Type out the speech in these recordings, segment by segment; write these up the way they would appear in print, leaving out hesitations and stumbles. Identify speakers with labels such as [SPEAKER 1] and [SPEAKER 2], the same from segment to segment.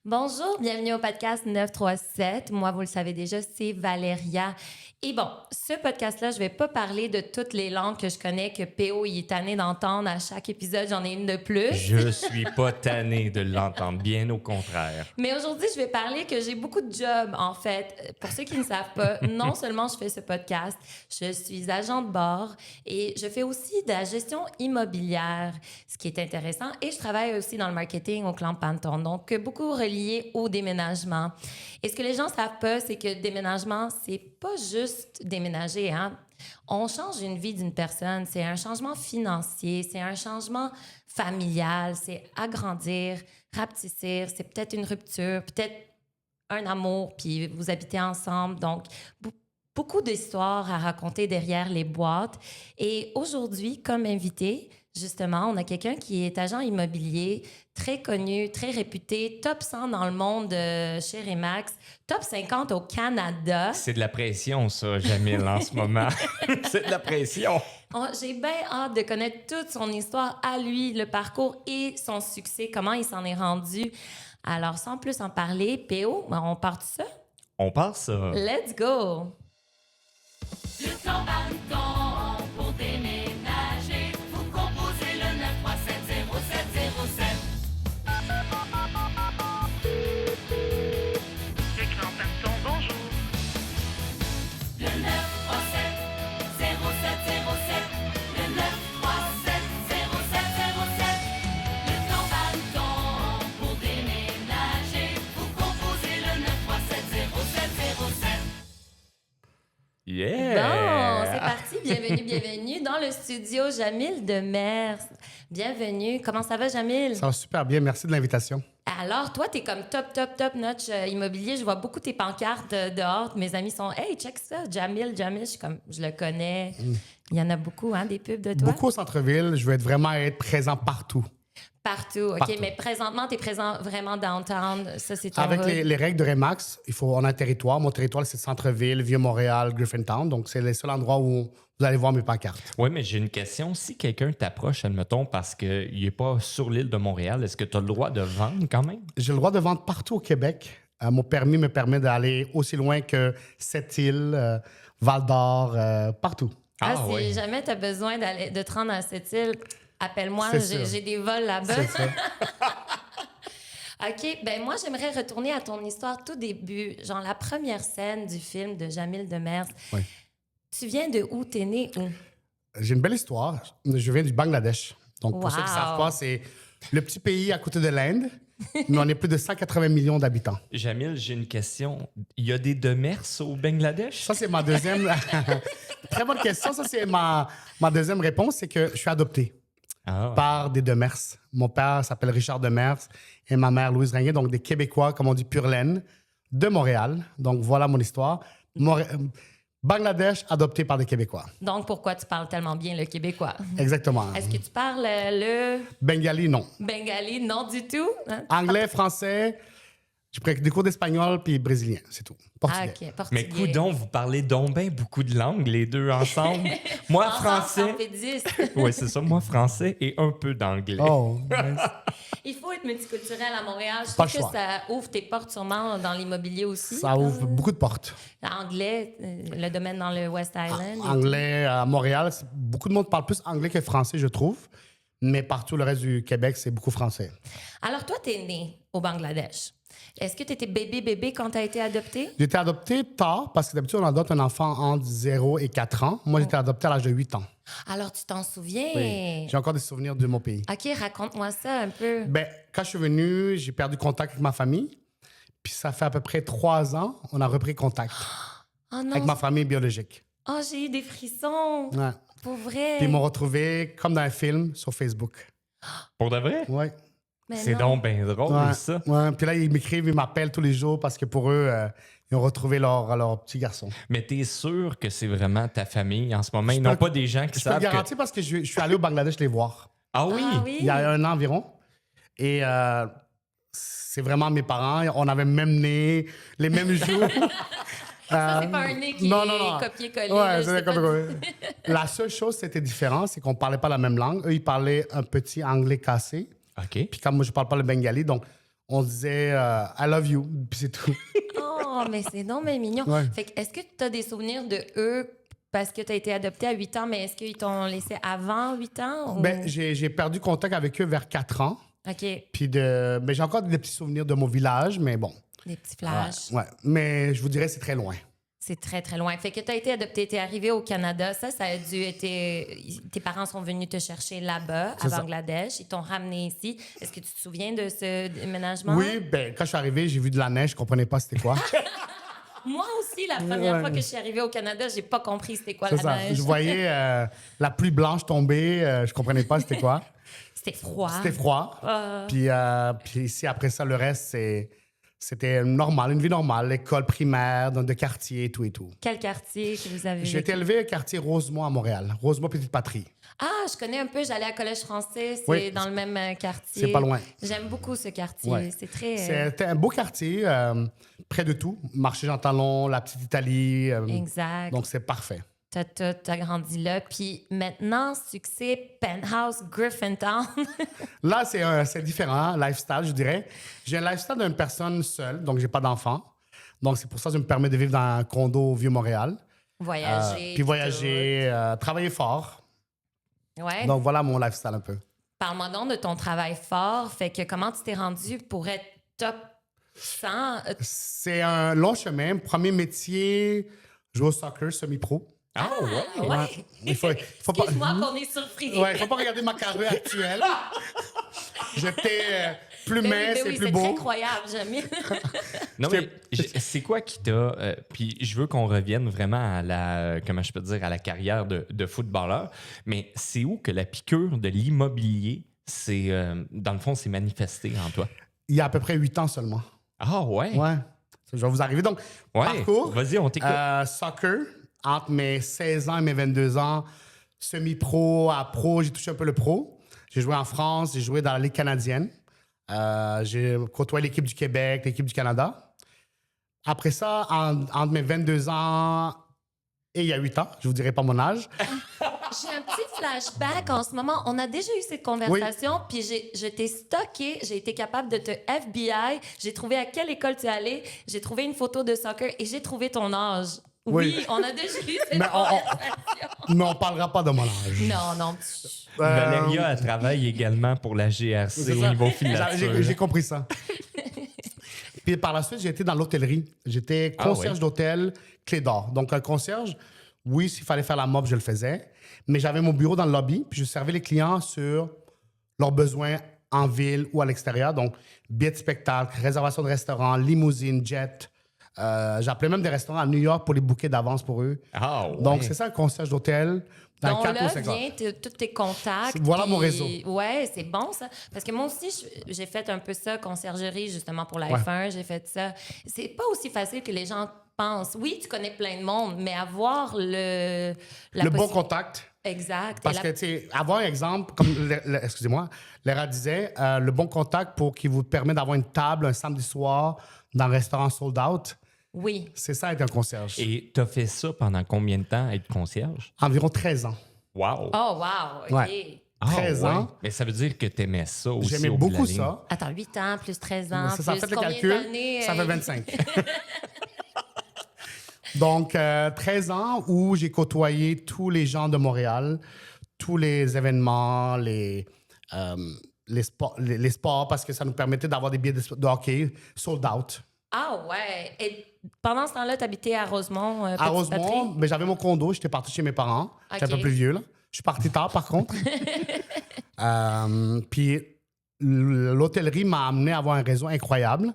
[SPEAKER 1] Bonjour, bienvenue au podcast 937. Moi, vous le savez déjà, c'est Valéria. Et bon, ce podcast-là, je vais pas parler de toutes les langues que je connais, que PO il est tanné d'entendre. À chaque épisode, j'en ai une de plus.
[SPEAKER 2] Je suis pas tanné de l'entendre, bien au contraire.
[SPEAKER 1] Mais aujourd'hui, je vais parler que j'ai beaucoup de jobs, en fait. Pour ceux qui ne savent pas, non seulement je fais ce podcast, je suis agent de bord et je fais aussi de la gestion immobilière, ce qui est intéressant. Et je travaille aussi dans le marketing au Clan Panton, donc beaucoup relié au déménagement. Et ce que les gens ne savent pas, c'est que déménagement, c'est pas juste déménager, hein? On change une vie d'une personne. C'est un changement financier, c'est un changement familial, c'est agrandir, rapetissir, c'est peut-être une rupture, peut-être un amour, puis vous habitez ensemble. Donc, beaucoup d'histoires à raconter derrière les boîtes. Et aujourd'hui, comme invité, justement, on a quelqu'un qui est agent immobilier, très connu, très réputé, top 100 dans le monde chez Remax, top 50 au Canada.
[SPEAKER 2] C'est de la pression, ça, Jamil, en ce moment. C'est de la pression.
[SPEAKER 1] J'ai bien hâte de connaître toute son histoire à lui, le parcours et son succès, comment il s'en est rendu. Alors, sans plus en parler, PO, on part de ça?
[SPEAKER 2] On part ça.
[SPEAKER 1] Let's go!
[SPEAKER 3] Le Clan Panton pour déménager, vous composez le 9370707. Le Clan Panton, bonjour. Le 9370707. Le 9370707. Le Clan Panton pour déménager, vous composez le 9370707.
[SPEAKER 2] Yeah!
[SPEAKER 1] Bon, c'est parti. Bienvenue dans le studio Jamil Demers. Bienvenue. Comment ça va, Jamil?
[SPEAKER 4] Ça va super bien. Merci de l'invitation.
[SPEAKER 1] Alors, toi, t'es comme top notch immobilier. Je vois beaucoup tes pancartes dehors. Mes amis sont « Hey, check ça, Jamil. » Je suis comme, je le connais. Il y en a beaucoup, hein, des pubs de toi?
[SPEAKER 4] Beaucoup au centre-ville. Je veux vraiment être présent partout.
[SPEAKER 1] Partout. OK,
[SPEAKER 4] Partout.
[SPEAKER 1] mais présentement, t'es présent vraiment downtown. Ça, c'est ton
[SPEAKER 4] Avec
[SPEAKER 1] hood.
[SPEAKER 4] les règles de Remax, on a un territoire. Mon territoire, c'est le centre-ville, Vieux-Montréal, Griffintown. Donc, c'est le seul endroit où vous allez voir mes pancartes.
[SPEAKER 2] Oui, mais j'ai une question. Si quelqu'un t'approche, admettons, parce qu'il n'est pas sur l'île de Montréal, est-ce que tu as le droit de vendre quand même?
[SPEAKER 4] J'ai le droit de vendre partout au Québec. Mon permis me permet d'aller aussi loin que Sept-Îles, Val-d'Or, partout.
[SPEAKER 1] Si
[SPEAKER 2] oui.
[SPEAKER 1] jamais t'as besoin de te rendre à cette île, appelle-moi.
[SPEAKER 4] C'est ça.
[SPEAKER 1] J'ai des vols là-bas.
[SPEAKER 4] C'est ça.
[SPEAKER 1] OK, ben moi, j'aimerais retourner à ton histoire tout début, genre la première scène du film de Jamil Demers.
[SPEAKER 4] Oui.
[SPEAKER 1] Tu viens de où? T'es né où?
[SPEAKER 4] J'ai une belle histoire. Je viens du Bangladesh. Donc, pour ceux qui ne savent
[SPEAKER 1] Wow.
[SPEAKER 4] pas, c'est le petit pays à côté de l'Inde, mais on est plus de 180 millions d'habitants.
[SPEAKER 2] Jamil, j'ai une question. Il y a des Demers au Bangladesh?
[SPEAKER 4] Ça, c'est ma deuxième... Très bonne question. Ça, c'est ma deuxième réponse, c'est que je suis adopté par des Demers. Mon père s'appelle Richard Demers et ma mère Louise Ringuet, donc des Québécois, comme on dit, pure laine, de Montréal. Donc, voilà mon histoire. Bangladesh, adopté par des Québécois.
[SPEAKER 1] Donc, pourquoi tu parles tellement bien le québécois?
[SPEAKER 4] Exactement.
[SPEAKER 1] Est-ce que tu parles le
[SPEAKER 4] Bengali, non.
[SPEAKER 1] bengali? Non du tout? Hein?
[SPEAKER 4] Anglais, français, j'ai pris des cours d'espagnol puis brésilien, c'est tout. Portugais.
[SPEAKER 1] OK, portugais.
[SPEAKER 2] Mais coudonc, vous parlez donc bien beaucoup de langues, les deux ensemble. Moi,
[SPEAKER 1] Ensemble, ça en
[SPEAKER 2] français.
[SPEAKER 1] fait 10.
[SPEAKER 2] Oui, c'est ça. Moi, français et un peu d'anglais.
[SPEAKER 4] Oh, nice.
[SPEAKER 1] Il faut être multiculturel à Montréal. Je
[SPEAKER 4] Pas
[SPEAKER 1] trouve
[SPEAKER 4] le
[SPEAKER 1] que
[SPEAKER 4] choix.
[SPEAKER 1] ça ouvre tes portes sûrement dans l'immobilier aussi.
[SPEAKER 4] Ça ouvre beaucoup de portes.
[SPEAKER 1] Anglais, le domaine dans le West Island.
[SPEAKER 4] Anglais à Montréal, beaucoup de monde parle plus anglais que français, je trouve. Mais partout le reste du Québec, c'est beaucoup français.
[SPEAKER 1] Alors, toi, t'es né au Bangladesh. Est-ce que tu étais bébé quand tu as été adopté?
[SPEAKER 4] J'ai été adopté tard parce que d'habitude, on adopte un enfant entre 0 et 4 ans. Moi, j'ai été adopté à l'âge de 8 ans.
[SPEAKER 1] Alors, tu t'en souviens?
[SPEAKER 4] Oui. J'ai encore des souvenirs de mon pays.
[SPEAKER 1] OK, raconte-moi ça un peu.
[SPEAKER 4] Ben, quand je suis venu, j'ai perdu contact avec ma famille. Puis ça fait à peu près 3 ans, on a repris contact
[SPEAKER 1] Oh non!
[SPEAKER 4] avec ma famille biologique.
[SPEAKER 1] Oh, j'ai eu des frissons!
[SPEAKER 4] Ouais.
[SPEAKER 1] Pour vrai!
[SPEAKER 4] Puis ils m'ont retrouvé comme dans un film sur Facebook.
[SPEAKER 2] Pour de vrai?
[SPEAKER 4] Ouais.
[SPEAKER 1] Mais
[SPEAKER 2] C'est
[SPEAKER 1] non.
[SPEAKER 2] donc bien drôle,
[SPEAKER 4] Ouais.
[SPEAKER 2] ça.
[SPEAKER 4] Ouais. Puis là, ils m'écrivent, ils m'appellent tous les jours parce que pour eux, ils ont retrouvé leur petit garçon.
[SPEAKER 2] Mais t'es sûr que c'est vraiment ta famille en ce moment? Ils
[SPEAKER 4] peux-
[SPEAKER 2] n'ont pas des gens qui
[SPEAKER 4] Je peux le
[SPEAKER 2] savent que...
[SPEAKER 4] garantir parce que je suis allé au Bangladesh les voir
[SPEAKER 2] Ah oui?
[SPEAKER 1] Ah oui?
[SPEAKER 4] il y a un an environ. Et c'est vraiment mes parents. On avait le même nez, les mêmes jours.
[SPEAKER 1] Ça, c'est pas un nez qui
[SPEAKER 4] non,
[SPEAKER 1] est
[SPEAKER 4] non, non.
[SPEAKER 1] copié-collé. là,
[SPEAKER 4] Ouais,
[SPEAKER 1] je sais
[SPEAKER 4] c'est
[SPEAKER 1] pas.
[SPEAKER 4] La seule chose, c'était différent, c'est qu'on parlait pas la même langue. Eux, ils parlaient un petit anglais cassé.
[SPEAKER 2] OK.
[SPEAKER 4] Puis comme moi, je parle pas le bengali, donc on se disait I love you, puis c'est tout.
[SPEAKER 1] Oh, mais c'est non, mais mignon.
[SPEAKER 4] Ouais.
[SPEAKER 1] Fait que, est-ce que tu as des souvenirs de eux parce que tu as été adopté à 8 ans, mais est-ce qu'ils t'ont laissé avant 8 ans? Ou...
[SPEAKER 4] Ben, j'ai perdu contact avec eux vers 4 ans.
[SPEAKER 1] OK.
[SPEAKER 4] Puis ben, j'ai encore des petits souvenirs de mon village, mais bon.
[SPEAKER 1] Des petits flashs.
[SPEAKER 4] Ouais. Mais je vous dirais, c'est très loin.
[SPEAKER 1] C'est très, très loin. Fait que tu as été adopté, tu es arrivé au Canada. Ça a dû être... Tes parents sont venus te chercher là-bas, à Bangladesh. Ils t'ont ramené ici. Est-ce que tu te souviens de ce déménagement?
[SPEAKER 4] Oui, ben, quand je suis arrivé, j'ai vu de la neige, je comprenais pas c'était quoi.
[SPEAKER 1] Moi aussi, la première fois que je suis arrivée au Canada, j'ai pas compris c'était quoi
[SPEAKER 4] C'est
[SPEAKER 1] la
[SPEAKER 4] ça.
[SPEAKER 1] neige.
[SPEAKER 4] Je voyais la pluie blanche tomber, je comprenais pas c'était quoi.
[SPEAKER 1] C'était froid.
[SPEAKER 4] C'était froid. Puis ici, après ça, le reste, c'était normal, une vie normale, l'école primaire, dans de quartiers, tout et tout.
[SPEAKER 1] Quel quartier que vous avez
[SPEAKER 4] J'ai été
[SPEAKER 1] vécu?
[SPEAKER 4] élevé au quartier Rosemont à Montréal. Rosemont, Petite Patrie.
[SPEAKER 1] Ah, je connais un peu. J'allais à Collège français. C'est
[SPEAKER 4] Oui.
[SPEAKER 1] dans le même quartier.
[SPEAKER 4] C'est pas loin.
[SPEAKER 1] J'aime beaucoup ce quartier.
[SPEAKER 4] Ouais.
[SPEAKER 1] C'est très...
[SPEAKER 4] C'était un beau quartier, près de tout. Marché Jean Talon, la Petite Italie.
[SPEAKER 1] Exact.
[SPEAKER 4] Donc, c'est parfait.
[SPEAKER 1] T'as grandi là. Puis maintenant, succès, Penthouse, Griffintown.
[SPEAKER 4] Là, c'est différent, lifestyle, je dirais. J'ai un lifestyle d'une personne seule, donc j'ai pas d'enfant. Donc, c'est pour ça que je me permets de vivre dans un condo au Vieux-Montréal.
[SPEAKER 1] Voyager.
[SPEAKER 4] Puis voyager, travailler fort.
[SPEAKER 1] tout. Ouais.
[SPEAKER 4] Donc, voilà mon lifestyle un peu.
[SPEAKER 1] Parle-moi donc de ton travail fort. Fait que comment tu t'es rendu pour être top 100?
[SPEAKER 4] C'est un long chemin. Premier métier, jouer au soccer semi-pro.
[SPEAKER 2] Ah, ouais.
[SPEAKER 1] Ouais.
[SPEAKER 4] Il faut pas...
[SPEAKER 1] Excuse-moi qu'on est surpris.
[SPEAKER 4] Ouais, il faut pas regarder ma carrure actuelle. J'étais plus
[SPEAKER 1] Ben oui,
[SPEAKER 4] mince
[SPEAKER 1] ben oui,
[SPEAKER 4] et plus
[SPEAKER 1] c'est
[SPEAKER 4] beau.
[SPEAKER 1] très croyable, Jamie.
[SPEAKER 2] Non, mais c'est quoi qui t'a. Puis je veux qu'on revienne vraiment à la. Comment je peux dire, à la carrière de footballeur. Mais c'est où que la piqûre de l'immobilier, dans le fond, s'est manifestée en toi?
[SPEAKER 4] Il y a à peu près 8 ans seulement.
[SPEAKER 2] Ah, ouais.
[SPEAKER 4] Ouais. Je vais vous arriver. Donc,
[SPEAKER 2] Ouais.
[SPEAKER 4] parcours.
[SPEAKER 2] Vas-y, on t'écoute.
[SPEAKER 4] Soccer, entre mes 16 ans et mes 22 ans, semi-pro à pro, j'ai touché un peu le pro. J'ai joué en France, j'ai joué dans la Ligue canadienne. J'ai côtoyé l'équipe du Québec, l'équipe du Canada. Après ça, entre mes 22 ans et il y a 8 ans, je vous dirai pas mon âge,
[SPEAKER 1] J'ai un petit flashback en ce moment. On a déjà eu cette conversation, puis je t'ai stocké. J'ai été capable de te FBI. J'ai trouvé à quelle école tu es allé. J'ai trouvé une photo de soccer et j'ai trouvé ton âge. Oui,
[SPEAKER 4] Oui.
[SPEAKER 1] on a déjà eu cette
[SPEAKER 4] Mais
[SPEAKER 1] conversation.
[SPEAKER 4] mais on parlera pas de mon âge.
[SPEAKER 1] Non, non.
[SPEAKER 2] Valéria, elle travaille également pour la GRC
[SPEAKER 4] C'est
[SPEAKER 2] au
[SPEAKER 4] ça.
[SPEAKER 2] niveau filature.
[SPEAKER 4] J'ai compris ça. Puis par la suite, j'ai été dans l'hôtellerie. J'étais concierge d'hôtel Clé d'Or. Donc, un concierge, oui, s'il fallait faire la mop, je le faisais. Mais j'avais mon bureau dans le lobby, puis je servais les clients sur leurs besoins en ville ou à l'extérieur. Donc, billets de spectacle, réservation de restaurant, limousine, jet. J'appelais même des restaurants à New York pour les booker d'avance pour eux.
[SPEAKER 2] Ah, ouais.
[SPEAKER 4] Donc, c'est ça, un concierge d'hôtel. Dans
[SPEAKER 1] Donc
[SPEAKER 4] 4 ou
[SPEAKER 1] là
[SPEAKER 4] 5 ans.
[SPEAKER 1] vient tous tes contacts.
[SPEAKER 4] Voilà mon
[SPEAKER 1] puis-
[SPEAKER 4] réseau.
[SPEAKER 1] Ouais, c'est bon ça. Parce que moi aussi, j'ai fait un peu ça, conciergerie, justement pour la F1. J'ai fait ça. C'est pas aussi facile que les gens pensent. Oui, tu connais plein de monde, mais avoir
[SPEAKER 4] Le bon contact.
[SPEAKER 1] Exact.
[SPEAKER 4] Parce
[SPEAKER 1] Et
[SPEAKER 4] que, tu sais, avoir un exemple, comme, excusez-moi, Léra disait, le bon contact pour qui vous permet d'avoir une table un samedi soir dans un restaurant sold out,
[SPEAKER 1] Oui.
[SPEAKER 4] c'est ça être un concierge.
[SPEAKER 2] Et t'as fait ça pendant combien de temps, être concierge?
[SPEAKER 4] Environ 13 ans.
[SPEAKER 2] Wow!
[SPEAKER 1] Oh, wow. OK.
[SPEAKER 4] Ouais.
[SPEAKER 2] Ah,
[SPEAKER 4] 13 ans.
[SPEAKER 2] Mais ça veut dire que t'aimais ça aussi.
[SPEAKER 4] J'aimais
[SPEAKER 2] au bout de
[SPEAKER 4] beaucoup
[SPEAKER 2] la ligne.
[SPEAKER 4] ça.
[SPEAKER 1] Attends, 8 ans plus 13 ans.
[SPEAKER 4] C'est ça,
[SPEAKER 1] plus
[SPEAKER 4] faites le
[SPEAKER 1] combien
[SPEAKER 4] calcul,
[SPEAKER 1] d'années,
[SPEAKER 4] ça fait 25. Donc, 13 ans où j'ai côtoyé tous les gens de Montréal, tous les événements, les sports, parce que ça nous permettait d'avoir des billets de hockey sold out.
[SPEAKER 1] Ah ouais. Et pendant ce temps-là, tu habitais à Rosemont.
[SPEAKER 4] À
[SPEAKER 1] Petite
[SPEAKER 4] Rosemont,
[SPEAKER 1] Patrie?
[SPEAKER 4] mais j'avais mon condo, j'étais parti chez mes parents. J'étais un
[SPEAKER 1] Ok.
[SPEAKER 4] peu plus vieux, là. Je suis parti tard, par contre. Puis l'hôtellerie m'a amené à avoir un réseau incroyable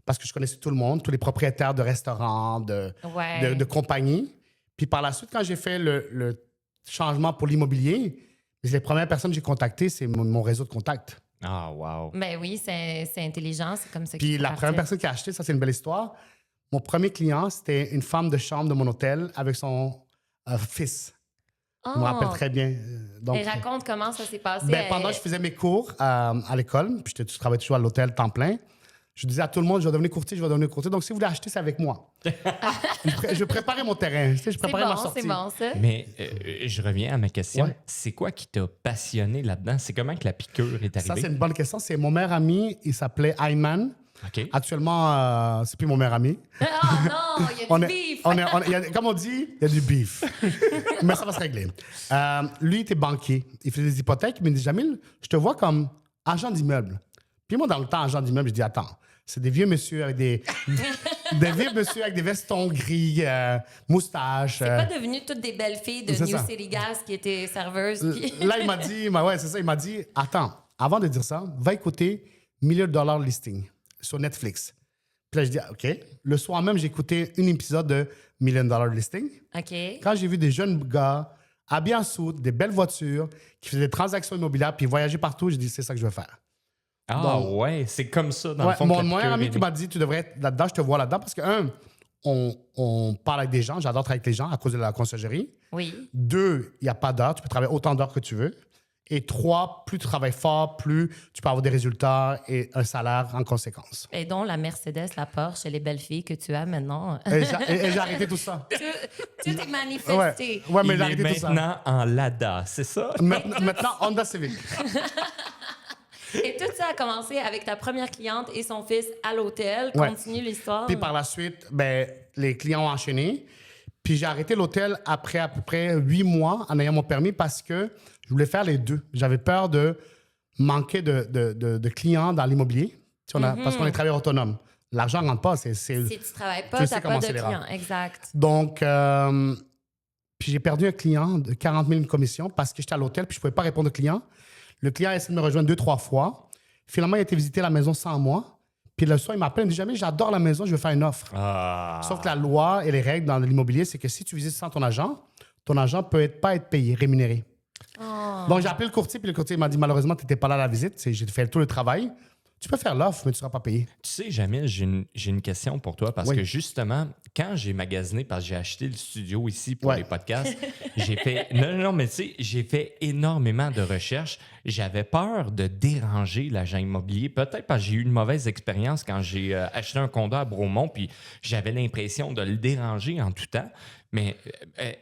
[SPEAKER 4] parce que je connaissais tout le monde, tous les propriétaires de restaurants,
[SPEAKER 1] Ouais.
[SPEAKER 4] de compagnies. Puis par la suite, quand j'ai fait le changement pour l'immobilier, les premières personnes que j'ai contactées, c'est mon réseau de contacts.
[SPEAKER 2] Ah, wow.
[SPEAKER 1] Ben oui, c'est intelligent, c'est comme ça qu'il
[SPEAKER 4] Puis
[SPEAKER 1] faut
[SPEAKER 4] la
[SPEAKER 1] partir.
[SPEAKER 4] première personne qui a acheté, ça c'est une belle histoire. Mon premier client, c'était une femme de chambre de mon hôtel avec son fils. Je me rappelle très bien. Donc,
[SPEAKER 1] Et raconte comment ça s'est passé.
[SPEAKER 4] ben, pendant que je faisais mes cours à l'école, puis je travaillais toujours à l'hôtel temps plein, Je disais à tout le monde, je vais devenir courtier, je vais devenir courtier. Donc, si vous voulez acheter, c'est avec moi. Je préparais mon terrain. Tu sais, je préparais ma sortie.
[SPEAKER 1] C'est bon, ça.
[SPEAKER 2] Mais je reviens à ma question.
[SPEAKER 4] Ouais.
[SPEAKER 2] C'est quoi qui t'a passionné là-dedans? C'est comment que la piqûre est arrivée?
[SPEAKER 4] Ça, c'est une bonne question. C'est mon meilleur ami. Il s'appelait Ayman.
[SPEAKER 2] OK.
[SPEAKER 4] Actuellement, c'est plus mon meilleur ami.
[SPEAKER 1] Oh non, il y a du beef.
[SPEAKER 4] Comme on dit, il y a du beef. Mais ça va se régler. Lui, il était banquier. Il faisait des hypothèques. Il me dit, Jamil, je te vois comme agent d'immeuble. Puis moi, dans le temps, agent d'immeuble, je dis, attends, c'est des vieux monsieur avec des vieux monsieur avec des vestons gris, moustaches.
[SPEAKER 1] C'est pas devenu toutes des belles filles de
[SPEAKER 4] C'est
[SPEAKER 1] New
[SPEAKER 4] ça.
[SPEAKER 1] City Gas qui étaient serveuses. Puis...
[SPEAKER 4] Là, il m'a dit, ouais, c'est ça, il m'a dit, attends, avant de dire ça, va écouter $1 million listing sur Netflix. Puis là, je dis, OK. Le soir même, j'ai écouté un épisode de $1 million listing.
[SPEAKER 1] OK.
[SPEAKER 4] Quand j'ai vu des jeunes gars habillés en soute, des belles voitures, qui faisaient des transactions immobilières, puis voyager partout, j'ai dit, c'est ça que je veux faire.
[SPEAKER 2] Ah
[SPEAKER 4] Donc,
[SPEAKER 2] ouais, c'est comme ça, dans
[SPEAKER 4] Ouais,
[SPEAKER 2] le fond.
[SPEAKER 4] mon
[SPEAKER 2] que la
[SPEAKER 4] meilleur
[SPEAKER 2] piqûre
[SPEAKER 4] ami
[SPEAKER 2] est
[SPEAKER 4] qui m'a dit, tu devrais être là-dedans, je te vois là-dedans, parce que, on parle avec des gens, j'adore travailler avec les gens à cause de la conciergerie.
[SPEAKER 1] Oui.
[SPEAKER 4] 2, il n'y a pas d'heure, tu peux travailler autant d'heures que tu veux. Et 3, plus tu travailles fort, plus tu peux avoir des résultats et un salaire en conséquence.
[SPEAKER 1] Et donc, la Mercedes, la Porsche et les belles filles que tu as maintenant.
[SPEAKER 4] Et j'ai arrêté tout ça.
[SPEAKER 1] Tout est manifesté.
[SPEAKER 4] Ouais, mais
[SPEAKER 2] Il
[SPEAKER 4] j'ai
[SPEAKER 2] est
[SPEAKER 4] arrêté tout ça.
[SPEAKER 2] maintenant en Lada, c'est ça?
[SPEAKER 4] Maintenant, Honda Civic.
[SPEAKER 1] Et tout ça a commencé avec ta première cliente et son fils à l'hôtel.
[SPEAKER 4] Ouais.
[SPEAKER 1] Continue l'histoire.
[SPEAKER 4] Puis par la suite, ben, les clients ont enchaîné. Puis j'ai arrêté l'hôtel après à peu près 8 mois en ayant mon permis parce que je voulais faire les deux. J'avais peur de manquer de clients dans l'immobilier parce qu'on est travailleur autonome. L'argent ne rentre pas.
[SPEAKER 1] Si tu ne travailles
[SPEAKER 4] Tu
[SPEAKER 1] pas, tu
[SPEAKER 4] sais
[SPEAKER 1] n'as pas
[SPEAKER 4] comment
[SPEAKER 1] de
[SPEAKER 4] c'est les
[SPEAKER 1] clients.
[SPEAKER 4] rats.
[SPEAKER 1] Exact.
[SPEAKER 4] Donc, puis j'ai perdu un client de 40 000 de commission parce que j'étais à l'hôtel puis je ne pouvais pas répondre au client. Le client a essayé de me rejoindre 2-3 fois. Finalement, il a été visiter la maison sans moi. Puis le soir, il m'appelle, il me dit, jamais, j'adore la maison, je veux faire une offre.
[SPEAKER 2] Ah.
[SPEAKER 4] Sauf que la loi et les règles dans l'immobilier, c'est que si tu visites sans ton agent peut pas être payé, rémunéré.
[SPEAKER 1] Oh.
[SPEAKER 4] Donc, j'ai appelé le courtier, puis le courtier m'a dit, malheureusement, tu n'étais pas là à la visite. J'ai fait tout le travail. Tu peux faire l'offre, mais tu ne seras pas payé.
[SPEAKER 2] Tu sais, Jamil, j'ai une question pour toi parce
[SPEAKER 4] Oui.
[SPEAKER 2] que justement, quand j'ai magasiné, parce que j'ai acheté le studio ici pour
[SPEAKER 4] Ouais.
[SPEAKER 2] les podcasts, j'ai fait. Non, mais tu sais, j'ai fait énormément de recherches. J'avais peur de déranger l'agent immobilier. Peut-être parce que j'ai eu une mauvaise expérience quand j'ai acheté un condo à Bromont, puis j'avais l'impression de le déranger en tout temps. Mais